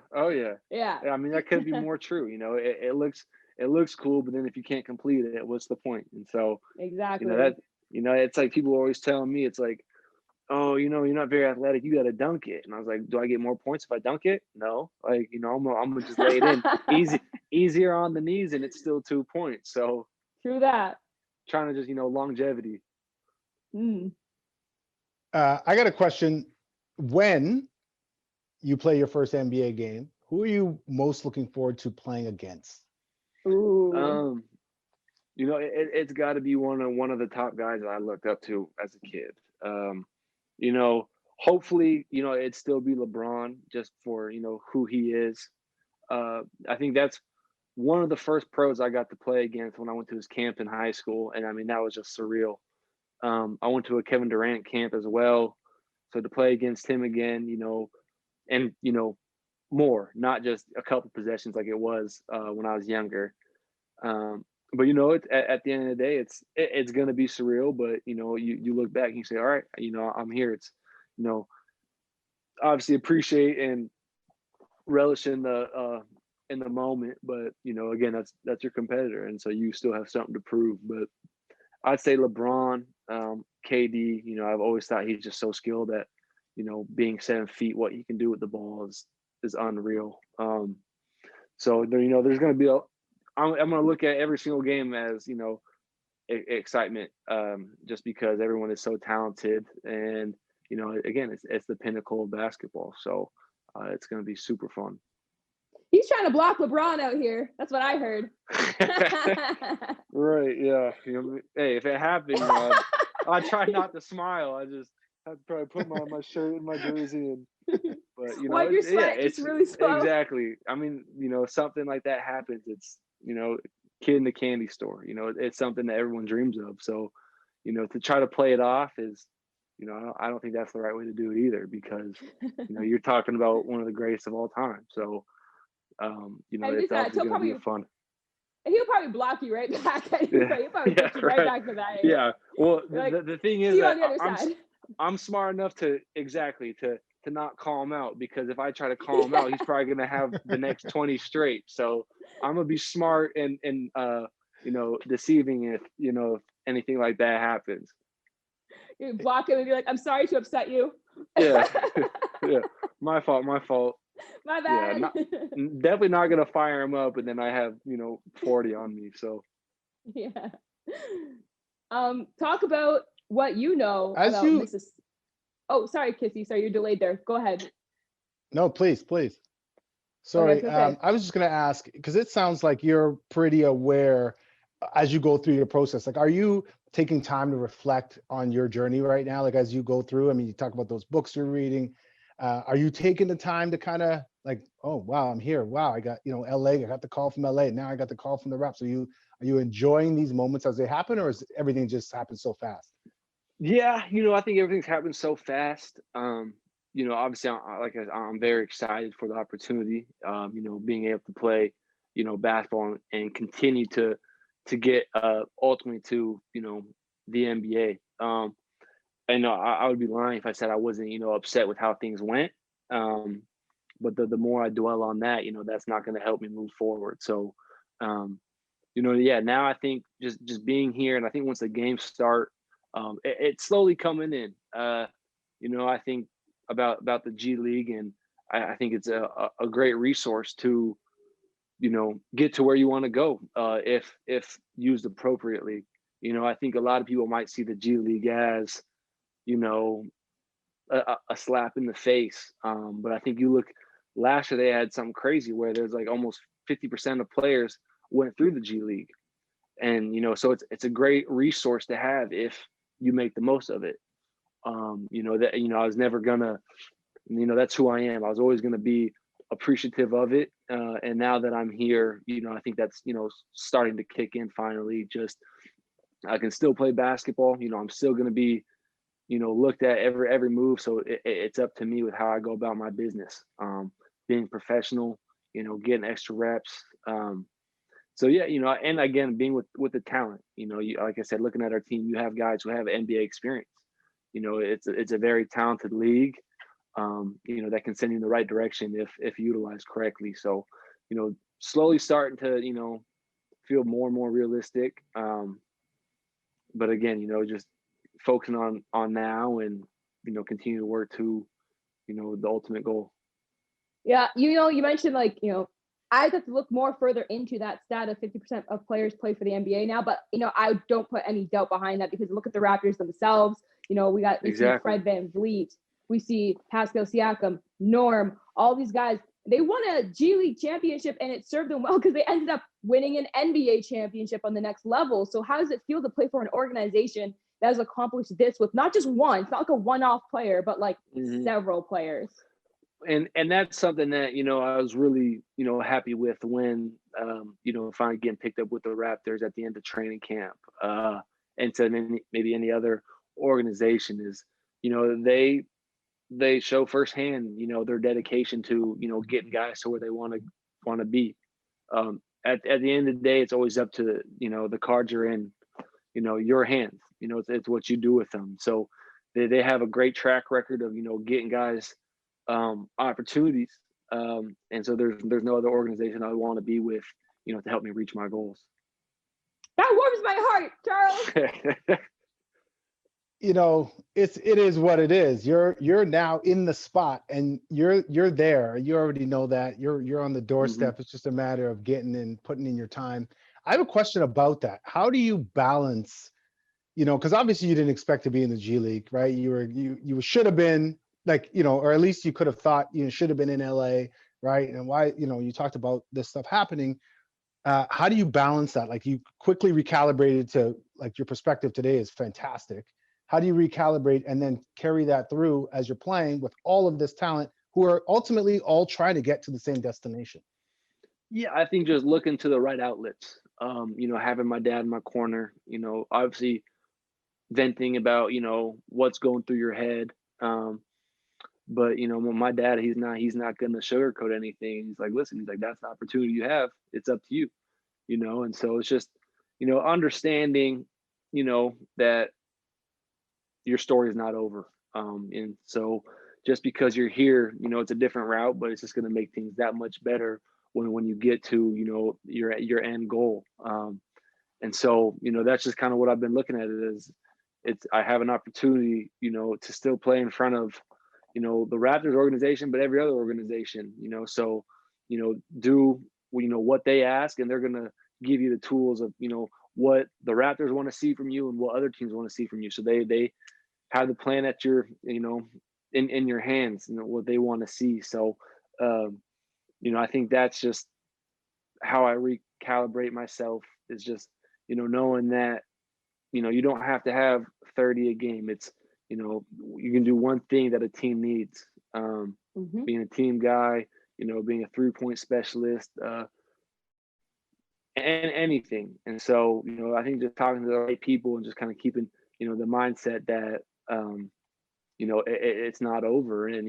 Yeah. I mean, that could be more true. You know, it looks cool, but then if you can't complete it, what's the point? And so, Exactly. you know, that, you know, it's like people are always telling me, it's like, oh, you know, you're not very athletic, you got to dunk it. And I was like, do I get more points if I dunk it? No. Like, you know, I'm gonna just lay it in easier on the knees, and it's still 2 points. So True that. trying to just, you know, longevity. I got a question. When you play your first NBA game, who are you most looking forward to playing against? Ooh. You know, it's got to be one of the top guys that I looked up to as a kid. You know, hopefully, you know, it'd still be LeBron, just for, you know, who he is. I think that's one of the first pros I got to play against when I went to his camp in high school. And I mean, that was just surreal. I went to a Kevin Durant camp as well. So to play against him again, you know, and, you know, more, not just a couple possessions like it was when I was younger. But, you know, at the end of the day, it's going to be surreal. But, you know, you look back and you say, all right, you know, I'm here. It's, you know, obviously appreciate and relish in the moment. But, you know, again, that's your competitor. And so you still have something to prove. But I'd say LeBron, KD, you know, I've always thought he's just so skilled that, you know, being 7 feet, what he can do with the ball is unreal. So there, you know, there's going to be I'm going to look at every single game as, you know, excitement, just because everyone is so talented, and, you know, again, it's the pinnacle of basketball. So it's going to be super fun. He's trying to block LeBron out here. That's what I heard. Right. Yeah. You know, hey, if it happened, you know, I try not to smile. I just have to probably put my shirt and my jersey and, but, you know, Wipe your sweat, it's just really slow. exactly. I mean, you know, something like that happens. It's, you know, kid in the candy store. You know, it's something that everyone dreams of. So, you know, to try to play it off is, you know, I don't think that's the right way to do it either, because, you know, you're talking about one of the greatest of all time. So, you know, And it's besides, obviously going to be fun. he'll probably block you right back anyway. Yeah, He'll probably yeah, put you right back to that. yeah. Well, Like, the thing see is you on that the other side. I'm smart enough to not call him out, because if I try to call him out, he's probably going to have the next 20 straight. So I'm gonna be smart and you know, deceiving if, you know, if anything like that happens. You block him and be like, I'm sorry to upset you. Yeah, yeah. My fault. My Yeah, bad. definitely not gonna fire him up, and then I have, you know, 40 on me. So Yeah. Talk about what you know As about you- Mrs. Oh, sorry, Kissy. Sorry, you're delayed there. Go ahead. No, please. Sorry, okay. I was just going to ask, because it sounds like you're pretty aware as you go through your process. Like, are you taking time to reflect on your journey right now? Like, as you go through, I mean, you talk about those books you're reading. Are you taking the time to kind of like, oh, wow, I'm here. Wow, I got, you know, LA, I got the call from LA. Now I got the call from the Raps. Are you enjoying these moments as they happen, or is everything just happen so fast? yeah, you know, I think everything's happened so fast. You know, obviously, I'm very excited for the opportunity. You know, being able to play, you know, basketball and continue to get ultimately to, you know, the NBA. I know I would be lying if I said I wasn't, you know, upset with how things went. But the more I dwell on that, you know, that's not going to help me move forward. So, you know, yeah, now I think just being here, and I think once the games start, it's slowly coming in. You know, I think about the G League, and I think it's a great resource to, you know, get to where you want to go if used appropriately. You know, I think a lot of people might see the G League as, you know, a slap in the face. But I think you look, last year they had something crazy where there's like almost 50% of players went through the G League. And, you know, so it's a great resource to have if you make the most of it. You know, that, you know, I was never gonna, you know, that's who I am. I was always gonna be appreciative of it. And now that I'm here, you know, I think that's, you know, starting to kick in finally. Just, I can still play basketball. You know, I'm still gonna be, you know, looked at every move. So it's up to me with how I go about my business. Being professional, you know, getting extra reps. So yeah, you know, and again, being with the talent, you know, you, like I said, looking at our team, you have guys who have NBA experience. You know, it's a very talented league. You know, that can send you in the right direction if utilized correctly. So, you know, slowly starting to, you know, feel more and more realistic. But again, you know, just focusing on now, and, you know, continue to work to, you know, the ultimate goal. Yeah, you know, you mentioned like, you know, I have to look more further into that stat of 50% of players play for the NBA now, but, you know, I don't put any doubt behind that, because look at the Raptors themselves. You know, we see Fred VanVleet, we see Pascal Siakam, Norm, all these guys. They won a G League championship, and it served them well because they ended up winning an NBA championship on the next level. So how does it feel to play for an organization that has accomplished this with not just one, it's not like a one-off player, but like several players? And that's something that, you know, I was really, you know, happy with when, you know, finally getting picked up with the Raptors at the end of training camp, and to maybe any other organization is, you know, they show firsthand, you know, their dedication to, you know, getting guys to where they want to be. At the end of the day, it's always up to, you know, the cards are in, you know, your hands. You know, it's what you do with them. So they have a great track record of, you know, getting guys opportunities. And so there's no other organization I want to be with, you know, to help me reach my goals. That warms my heart, Charles. You know, it is what it is. You're now in the spot, and you're there. You already know that you're on the doorstep. It's just a matter of getting in, putting in your time. I have a question about that. How do you balance, you know, because obviously you didn't expect to be in the G League, right? You should have been, like, you know, or at least you could have thought you should have been in LA, right? And why, you know, you talked about this stuff happening. How do you balance that? Like, you quickly recalibrated to, like, your perspective today is fantastic. How do you recalibrate and then carry that through as you're playing with all of this talent who are ultimately all trying to get to the same destination? Yeah, I think just looking to the right outlets. having my dad in my corner, obviously venting about, what's going through your head. But my dad, he's not going to sugarcoat anything. He's like, listen, he's like, that's the opportunity you have. It's up to you, and so it's just, understanding, that your story is not over. And so just because you're here, it's a different route, but it's just going to make things that much better when you get to, your end goal. And so, that's just kind of what I've been looking at it as. I have an opportunity, to still play in front of, the Raptors organization, but every other organization, so, do, what they ask, and they're going to give you the tools of, what the Raptors want to see from you and what other teams want to see from you. So they have the plan at your, in your hands, what they want to see. So, I think that's just how I recalibrate myself, is just, knowing that, you don't have to have 30 a game. It's, you can do one thing that a team needs. Being a team guy, being a 3-point specialist, and anything. And so, I think just talking to the right people and just kind of keeping, the mindset that, it's not over. And,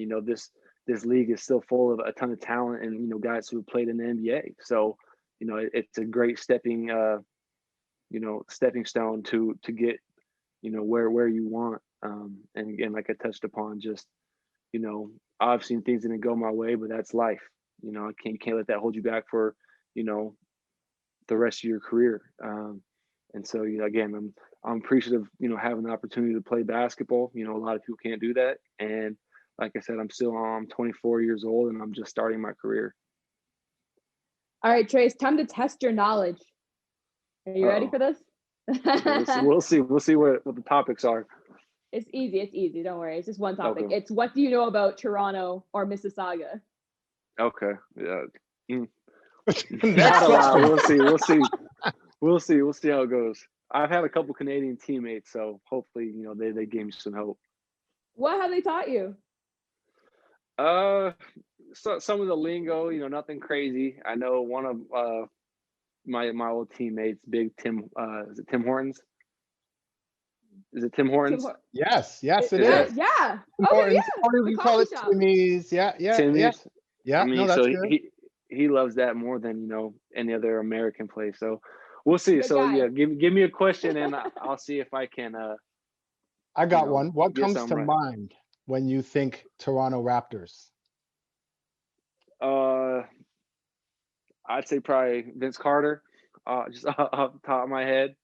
this league is still full of a ton of talent and, guys who have played in the NBA. So, it's a great stepping stone to get, where you want. And again, like I touched upon, just, obviously things didn't go my way, but that's life. I can't let that hold you back for, the rest of your career. And so, again, I'm appreciative, having the opportunity to play basketball. A lot of people can't do that. And like I said, I'm 24 years old and I'm just starting my career. All right, Trey, it's time to test your knowledge. Are you ready for this? We'll see what the topics are. It's easy. Don't worry. It's just one topic. Okay. It's what do you know about Toronto or Mississauga? Okay. Yeah. Next question. We'll see how it goes. I've had a couple Canadian teammates, so hopefully, they gave me some help. What have they taught you? So some of the lingo, nothing crazy. I know one of my old teammates, Big Tim. Is it Tim Hortons? Is it Tim Hortons? Yes, it is. Yeah. Tim Hortons, or we call it Timmy's. Yeah. Timmy's. Yeah. I mean, that's so good. he loves that more than any other American place. So we'll see. Good So guy. yeah, give me a question and I'll see if I can. I got one. What get comes to something right. mind when you think Toronto Raptors? I'd say probably Vince Carter, just off the top of my head.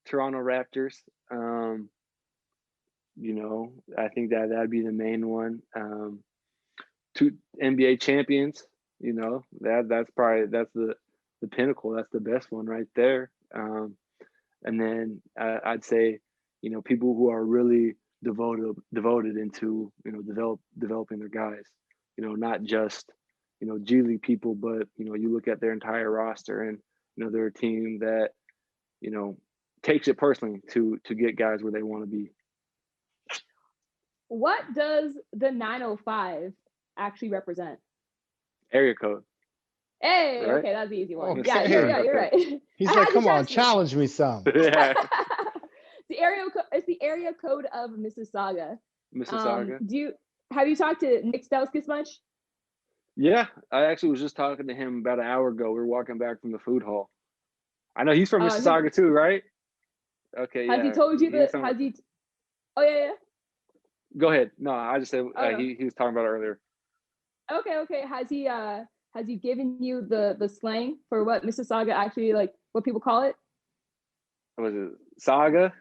Toronto Raptors. I think that'd be the main one. 2 NBA champions. That's the pinnacle. That's the best one right there. And then I'd say, people who are really devoted into developing their guys. Not just G League people, but you look at their entire roster and they're a team that takes it personally to get guys where they want to be. What does the 905 actually represent? Area code. Hey, Right? okay, that's the easy one. Okay. Yeah, you're right. He's I like, had come to on, test you. challenge me some. Yeah. It's the area code of Mississauga. Mississauga. Have you talked to Nick Stauskas much? Yeah, I actually was just talking to him about an hour ago. We were walking back from the food hall. I know he's from Mississauga too, right? Okay. Has he told you that? Oh yeah. Go ahead. No, I just said no. he was talking about it earlier. Okay. Has he given you the slang for what Mississauga actually, like, what people call it? Was it Saga?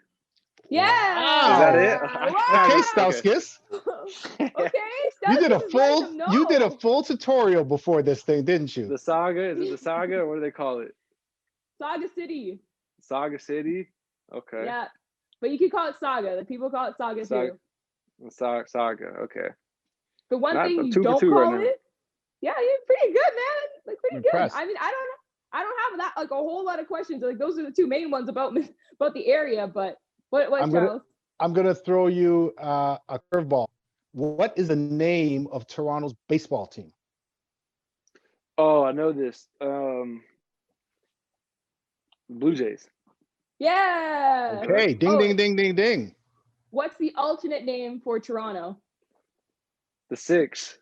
Yeah. Wow. Is that it? Okay, Stauskas. Okay. You did a full tutorial before this thing, didn't you? The Saga? Is it the Saga? Or what do they call it? Saga City. Saga City? Okay. Yeah. But you can call it Saga. The people call it Saga too. Saga. Okay. The one Not thing you two for don't two call right now. it. Yeah, you're pretty good, man. Like pretty Impressed. good. I mean, I don't have that like a whole lot of questions. Like those are the two main ones about the area. But what Charles? I'm gonna throw you a curveball. What is the name of Toronto's baseball team? Oh, I know this. Blue Jays. Yeah. Okay, ding, Oh, ding, ding, ding, ding. What's the alternate name for Toronto? The 6.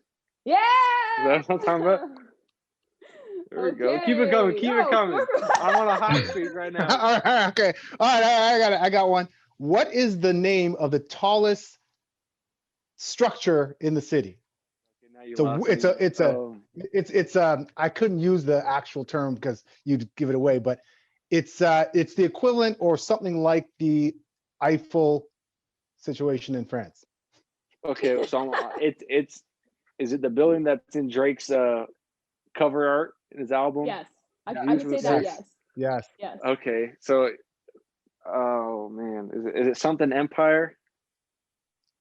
Yeah. Is that what I'm talking about? There we go. Keep it coming. Keep it coming. I'm on a hot streak right now. All right, okay. All right, I got it. I got one. What is the name of the tallest structure in the city? Okay, now you It's a, lost it's me. a, it's I couldn't use the actual term because you'd give it away, but it's the equivalent or something like the Eiffel situation in France. Okay, so it's is it the building that's in Drake's cover art in his album? Yes. I Yeah, would say that. yes. Yes. Yes. Yes. Okay, so oh man, is it something Empire?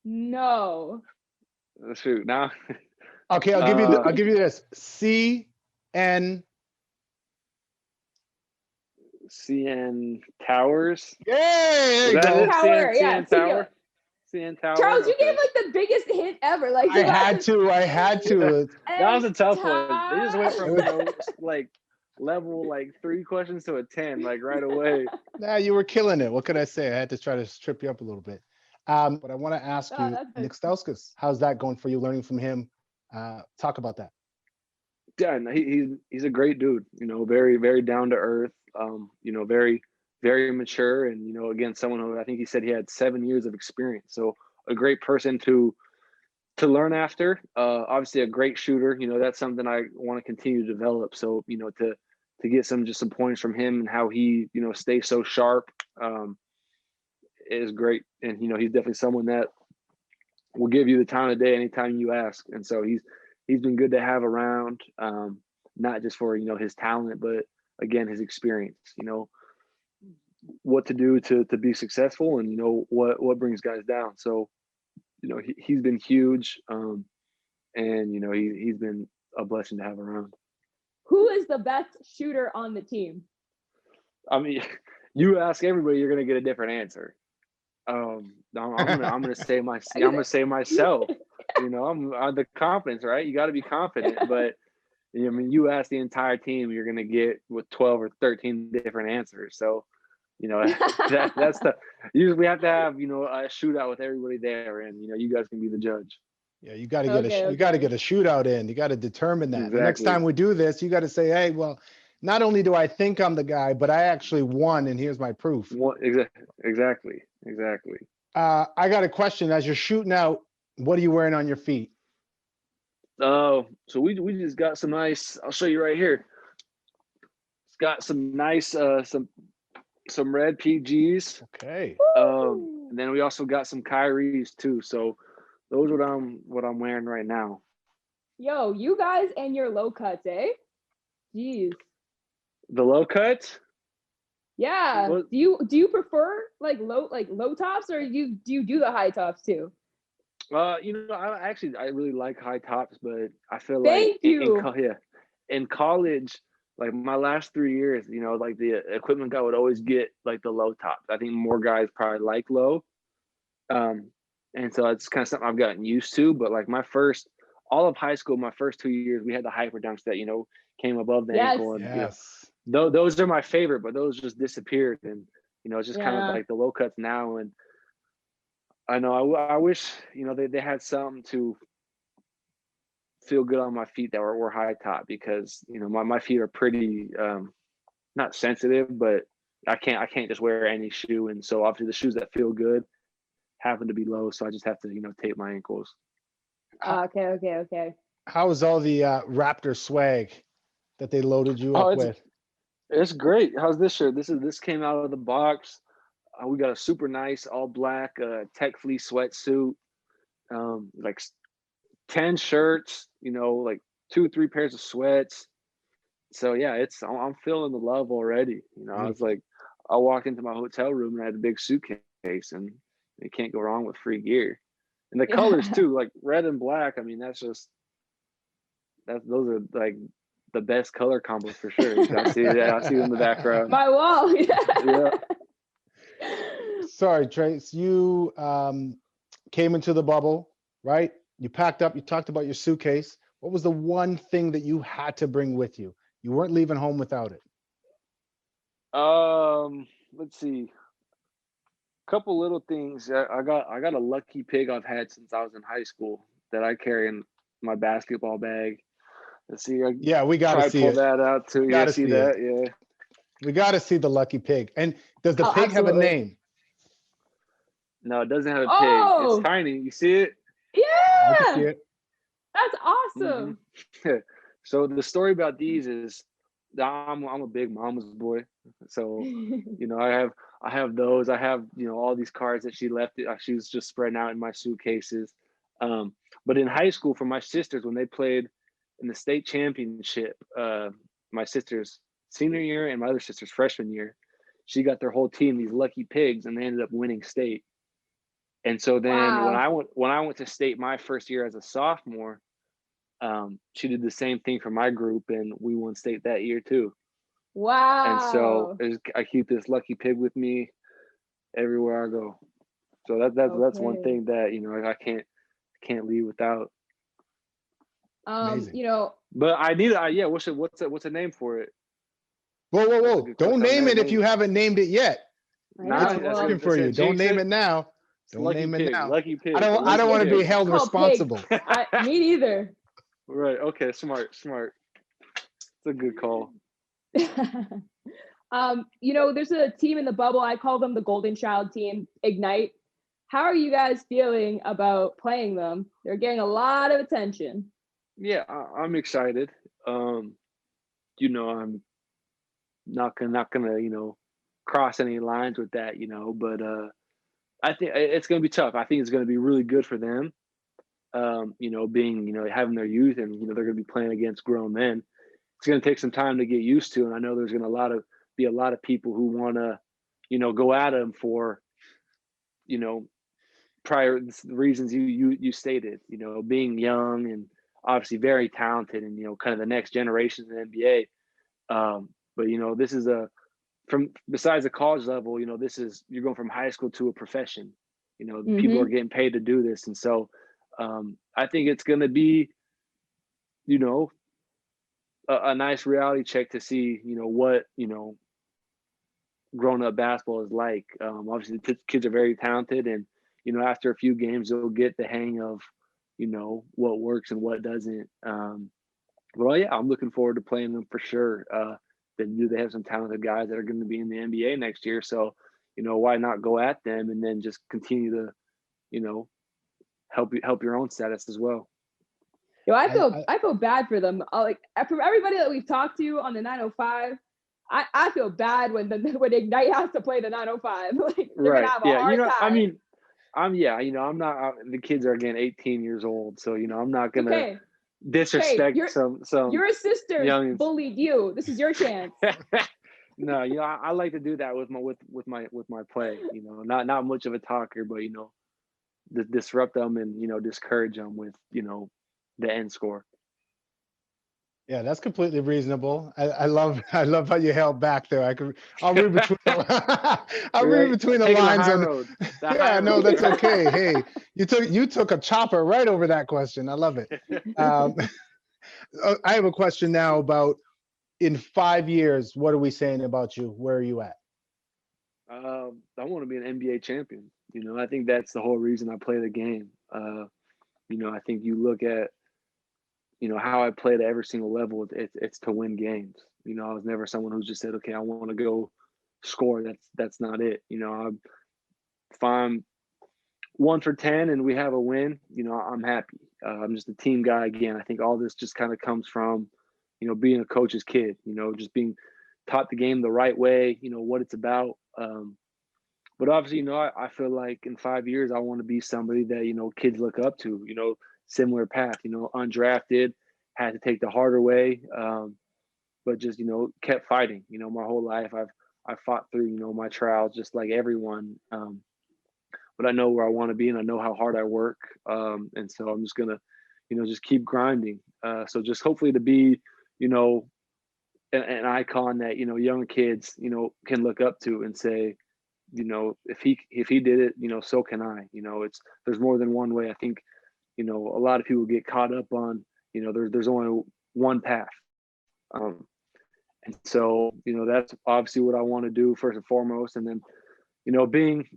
No. Shoot, now Okay, I'll give you this. CN Towers. Yay, there you Is that go. it? Tower, yeah, CN Tower. CN Tower. Charles, you Okay. gave like the biggest hint ever. Like I had to. That was a tough one. They just went from Tower. like level like 3 questions to a 10 like right away. Nah, you were killing it. What could I say? I had to try to trip you up a little bit. But I want to ask Oh, you, that's good. Nick Stauskas, how's that going for you? Learning from him. Talk about that. Yeah, no, he's a great dude. You know, very very down to earth. You know, very very mature, and you know, again, someone who I think he said he had 7 years of experience. So a great person to learn after. Obviously a great shooter. You know, that's something I want to continue to develop. So you know, to get some points from him and how he stays so sharp is great. And you know, he's definitely someone that will give you the time of day anytime you ask. And so he's been good to have around, not just for his talent, but again his experience. You know what to do to be successful, and what brings guys down. So he's been huge, and he's been a blessing to have around. Who is the best shooter on the team? I mean, you ask everybody, you're gonna get a different answer. I'm gonna say myself. I'm the confidence, right? You got to be confident, but I mean, you ask the entire team, you're gonna get with 12 or 13 different answers. So, that's usually we have to have a shootout with everybody there, and you guys can be the judge. Yeah, you got to get you got to get a shootout in. You got to determine that. Exactly. The next time we do this, you got to say, hey, well, not only do I think I'm the guy, but I actually won, and here's my proof. Exactly. I got a question. As you're shooting out, what are you wearing on your feet? Oh, so we just got some nice. I'll show you right here. It's got some nice some red PGs. Okay. And then we also got some Kyries too. So those are what I'm wearing right now. Yo, you guys and your low cuts, eh? Jeez. The low cuts? Yeah. What? Do you prefer low tops, or do you do the high tops too? I really like high tops, but I feel Thank you. In college, like my last 3 years, like the equipment guy would always get like the low tops. I think more guys probably like low. And so it's kind of something I've gotten used to. But like all of high school, my first 2 years, we had the hyper dunks that came above the ankle, and Yes. those are my favorite. But those just disappeared, and it's just kind of like the low cuts now. And I know I wish they had something to feel good on my feet that were high top, because my feet are pretty not sensitive, but I can't just wear any shoe. And so obviously the shoes that feel good happen to be low, so I just have to tape my ankles. Okay. How was all the Raptor swag that they loaded you up with? It's great. How's this shirt? This came out of the box. We got a super nice all black tech fleece sweatsuit, like 10 shirts, like 2-3 pairs of sweats. So yeah, I'm feeling the love already. I was like, I walked into my hotel room and I had a big suitcase, and you can't go wrong with free gear. And the colors too, like red and black. I mean, those are like the best color combos for sure. I see them in the background. My wall. Yeah. Sorry, Trace, you came into the bubble, right? You packed up, you talked about your suitcase. What was the one thing that you had to bring with you? You weren't leaving home without it. Let's see. Couple little things. I got a lucky pig I've had since I was in high school that I carry in my basketball bag. Let's see. Yeah, we got to Try see pull it. that out too. Yeah, Gotta see see that? it. Yeah. We got to see the lucky pig. And does the Oh, pig have a absolutely. name? No, it doesn't have a pig. It's Oh, tiny. You see it? I can see yeah, it. that's Mm-hmm. awesome. So the story about these is that I'm a big mama's boy. So I have those. I have all these cards that she left. She was just spreading out in my suitcases. But in high school, for my sisters, when they played in the state championship, my sister's senior year and my other sister's freshman year, she got their whole team these lucky pigs, and they ended up winning state. And so then Wow, when I went to state my first year as a sophomore, she did the same thing for my group, and we won state that year too. And so wow. I keep this lucky pig with me everywhere I go. So that's one Okay. thing that I can't leave without. Amazing. But I need yeah. What's a name for it? Whoa, whoa, What's a whoa. good Don't question? name it if you haven't named it yet. I Nah, know. that's Well, it. Asking for That's you. it. Don't Jinx name it. it now. It's Don't lucky name it pig. now. Lucky pig. I the don't lucky want to be pig. held called responsible. pig. Me neither. Right. Okay. Smart. It's a good call. There's a team in the bubble. I call them the Golden Child team, Ignite. How are you guys feeling about playing them? They're getting a lot of attention. Yeah, I'm excited. I'm not gonna cross any lines with that, but I think it's gonna be tough. I think it's gonna be really good for them. Being having their youth, and they're gonna be playing against grown men. It's gonna take some time to get used to, and I know there's gonna be a lot of people who wanna go at them for you know prior reasons you stated, being young and obviously very talented, and kind of the next generation in the NBA. But this is from besides the college level, this is you're going from high school to a profession. People are Mm-hmm. getting paid to do this, and so I think it's going to be you know a nice reality check to see what grown up basketball is like. Obviously, the kids are very talented, and after a few games, they'll get the hang of what works and what doesn't. Well, yeah, I'm looking forward to playing them for sure. They have some talented guys that are going to be in the NBA next year, so why not go at them and then just continue to help your own status as well. I feel bad for them. Like for everybody that we've talked to on the 905, I feel bad when Ignite has to play the 905. Like they're Right? gonna have a Yeah. hard I time. mean, I'm not. The kids are again 18 years old, so I'm not gonna Okay, disrespect your some sisters young. bullied you. This is your chance. No, I like to do that with my play. Not much of a talker, but disrupt them and discourage them with the end score. Yeah, that's completely reasonable. I love how you held back there. I'll read between I'll read Right? between the Taking the lines high on road. The yeah, high no, road. that's okay. Hey, you took a chopper right over that question. I love it. I have a question now about in 5 years, what are we saying about you? Where are you at? I want to be an NBA champion. I think that's the whole reason I play the game. I think you look at how I played at every single level. It's to win games. I was never someone who just said, okay, I want to go score. That's not it. If I'm 1 for 10 and we have a win, I'm happy. I'm just a team guy again. I think all this just kind of comes from being a coach's kid. Just being taught the game the right way. What it's about. But obviously, I feel like in 5 years, I want to be somebody that, kids look up to, similar path, undrafted, had to take the harder way, but just, kept fighting. My whole life, I've fought through, my trials just like everyone. But I know where I want to be and I know how hard I work. And so I'm just going to, just keep grinding. So just hopefully to be, an icon that, young kids, can look up to and say, if he did it, so can I. There's more than one way. I think a lot of people get caught up on there's only one path, And so, that's obviously what I want to do first and foremost. And then, being,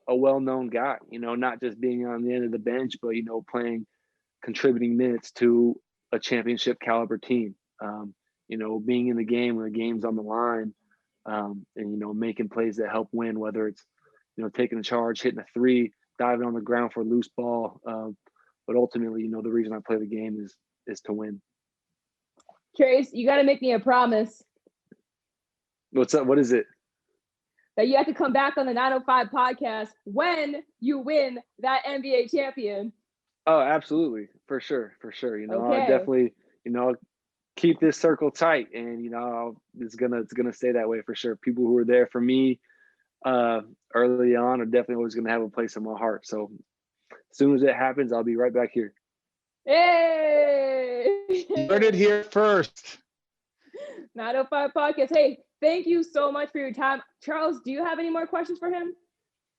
a well-known guy, not just being on the end of the bench, but, playing, contributing minutes to a championship caliber team, being in the game when the game's on the line, and, making plays that help win, whether it's, taking a charge, hitting a three, diving on the ground for a loose ball. But ultimately, the reason I play the game is to win. Trace, you got to make me a promise. What's up? What is it? That you have to come back on the 905 podcast when you win that NBA champion. Oh, absolutely. For sure. Okay. I'll definitely, keep this circle tight, and, it's gonna stay that way for sure. People who were there for me early on are definitely always going to have a place in my heart. So as soon as it happens, I'll be right back here. Hey! You heard it here first. 905 podcast. Hey, thank you so much for your time. Charles, do you have any more questions for him?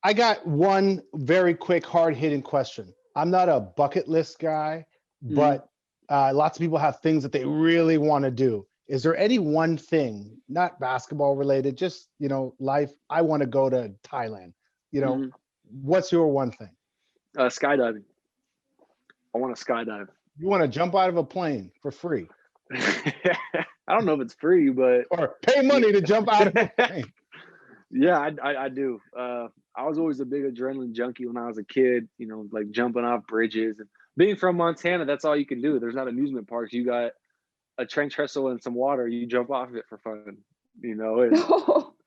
I got one very quick, hard-hitting question. I'm not a bucket list guy, but lots of people have things that they really want to do. Is there any one thing, not basketball related, just, life, I want to go to Thailand? What's your one thing? Skydiving. I want to skydive. You want to jump out of a plane for free? I don't know if it's free, but or pay money to jump out of a plane. Yeah, I do. I was always a big adrenaline junkie when I was a kid, like jumping off bridges. And being from Montana, that's all you can do. There's not amusement parks. You got a train trestle and some water, you jump off of it for fun,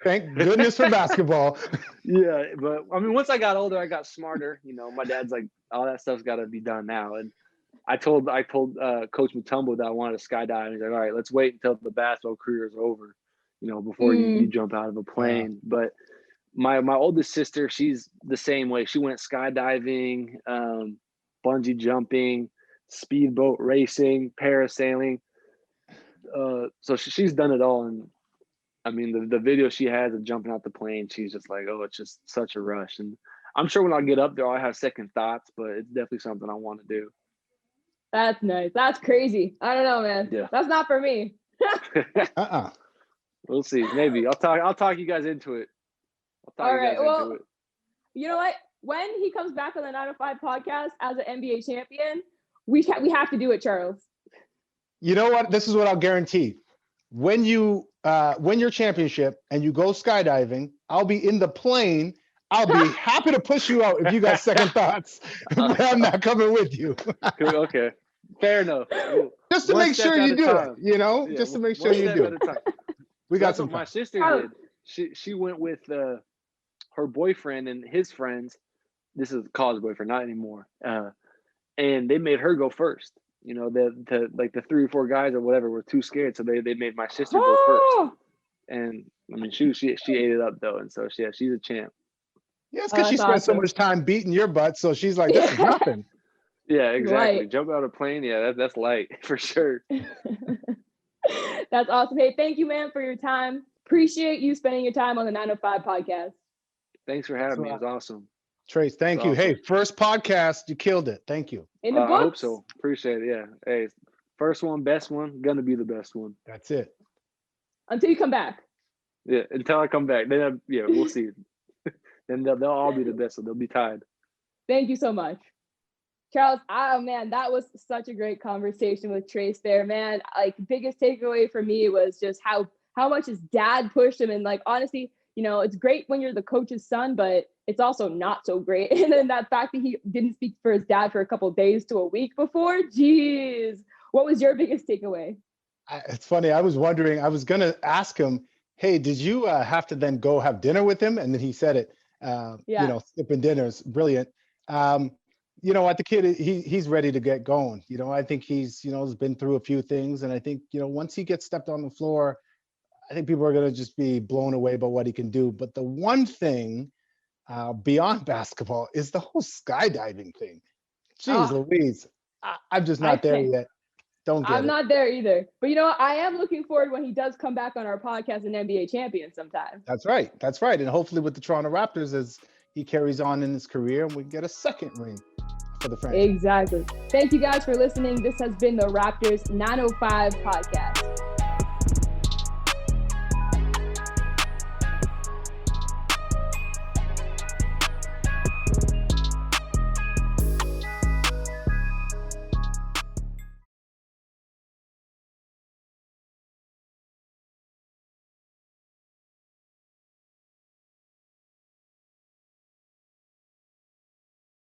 Thank goodness for basketball. Yeah, but I mean, once I got older, I got smarter. My dad's like, all that stuff's got to be done now. And I told Coach Mutombo that I wanted to skydive. And he's like, all right, let's wait until the basketball career is over, before you jump out of a plane. Yeah. But my oldest sister, she's the same way. She went skydiving, bungee jumping, speedboat racing, parasailing. So she's done it all. And I mean, the video she has of jumping out the plane, she's just like, oh, it's just such a rush. And I'm sure when I get up there, I'll have second thoughts, but it's definitely something I want to do. That's nice. That's crazy. I don't know, man. Yeah. That's not for me. We'll see. Maybe I'll talk you guys into it. All right. Well, you know what? When he comes back on the 905 podcast as an NBA champion, we have to do it, Charles. You know what? This is what I'll guarantee. When you win your championship and you go skydiving, I'll be in the plane. I'll be happy to push you out if you got second thoughts. But I'm not coming with you. Okay. Fair enough. Just to make sure you do it, Yeah, just to make sure you do it. We got some. My sister did. She went with her boyfriend and his friends. This is college boyfriend, not anymore. And they made her go first. The 3 or 4 guys or whatever were too scared, so they made my sister go first. And I mean, she ate it up though, and so she's a champ. Yeah, it's because she spent so much time beating your butt, so she's like, this is nothing. Yeah, exactly. Right. Jump out of a plane, yeah, that's light for sure. That's awesome. Hey, thank you, man, for your time. Appreciate you spending your time on the 905 podcast. Thanks for having me. It was awesome. Trace, thank you. Awesome. Hey, first podcast, you killed it. Thank you. In the books. I hope so. Appreciate it. Yeah. Hey, first one, best one, gonna be the best one. That's it. Until you come back. Yeah, until I come back. Then we'll see. Then they'll all be the best, so they'll be tied. Thank you so much. Charles, man, that was such a great conversation with Trace there, man. Like, biggest takeaway for me was just how much his dad pushed him. And like, honestly, it's great when you're the coach's son, but it's also not so great. And then that fact that he didn't speak for his dad for a couple of days to a week before, geez. What was your biggest takeaway? It's funny. I was wondering, I was going to ask him, hey, did you have to then go have dinner with him? And then he said it, skipping dinner is brilliant. The kid, he's ready to get going. I think he's been through a few things. And I think, once he gets stepped on the floor, I think people are going to just be blown away by what he can do. But the one thing beyond basketball is the whole skydiving thing. Jeez Louise, I'm just not there yet. I'm not there either. But I am looking forward when he does come back on our podcast an NBA champion sometime. That's right. And hopefully with the Toronto Raptors as he carries on in his career, and we get a second ring for the franchise. Exactly. Thank you guys for listening. This has been the Raptors 905 podcast.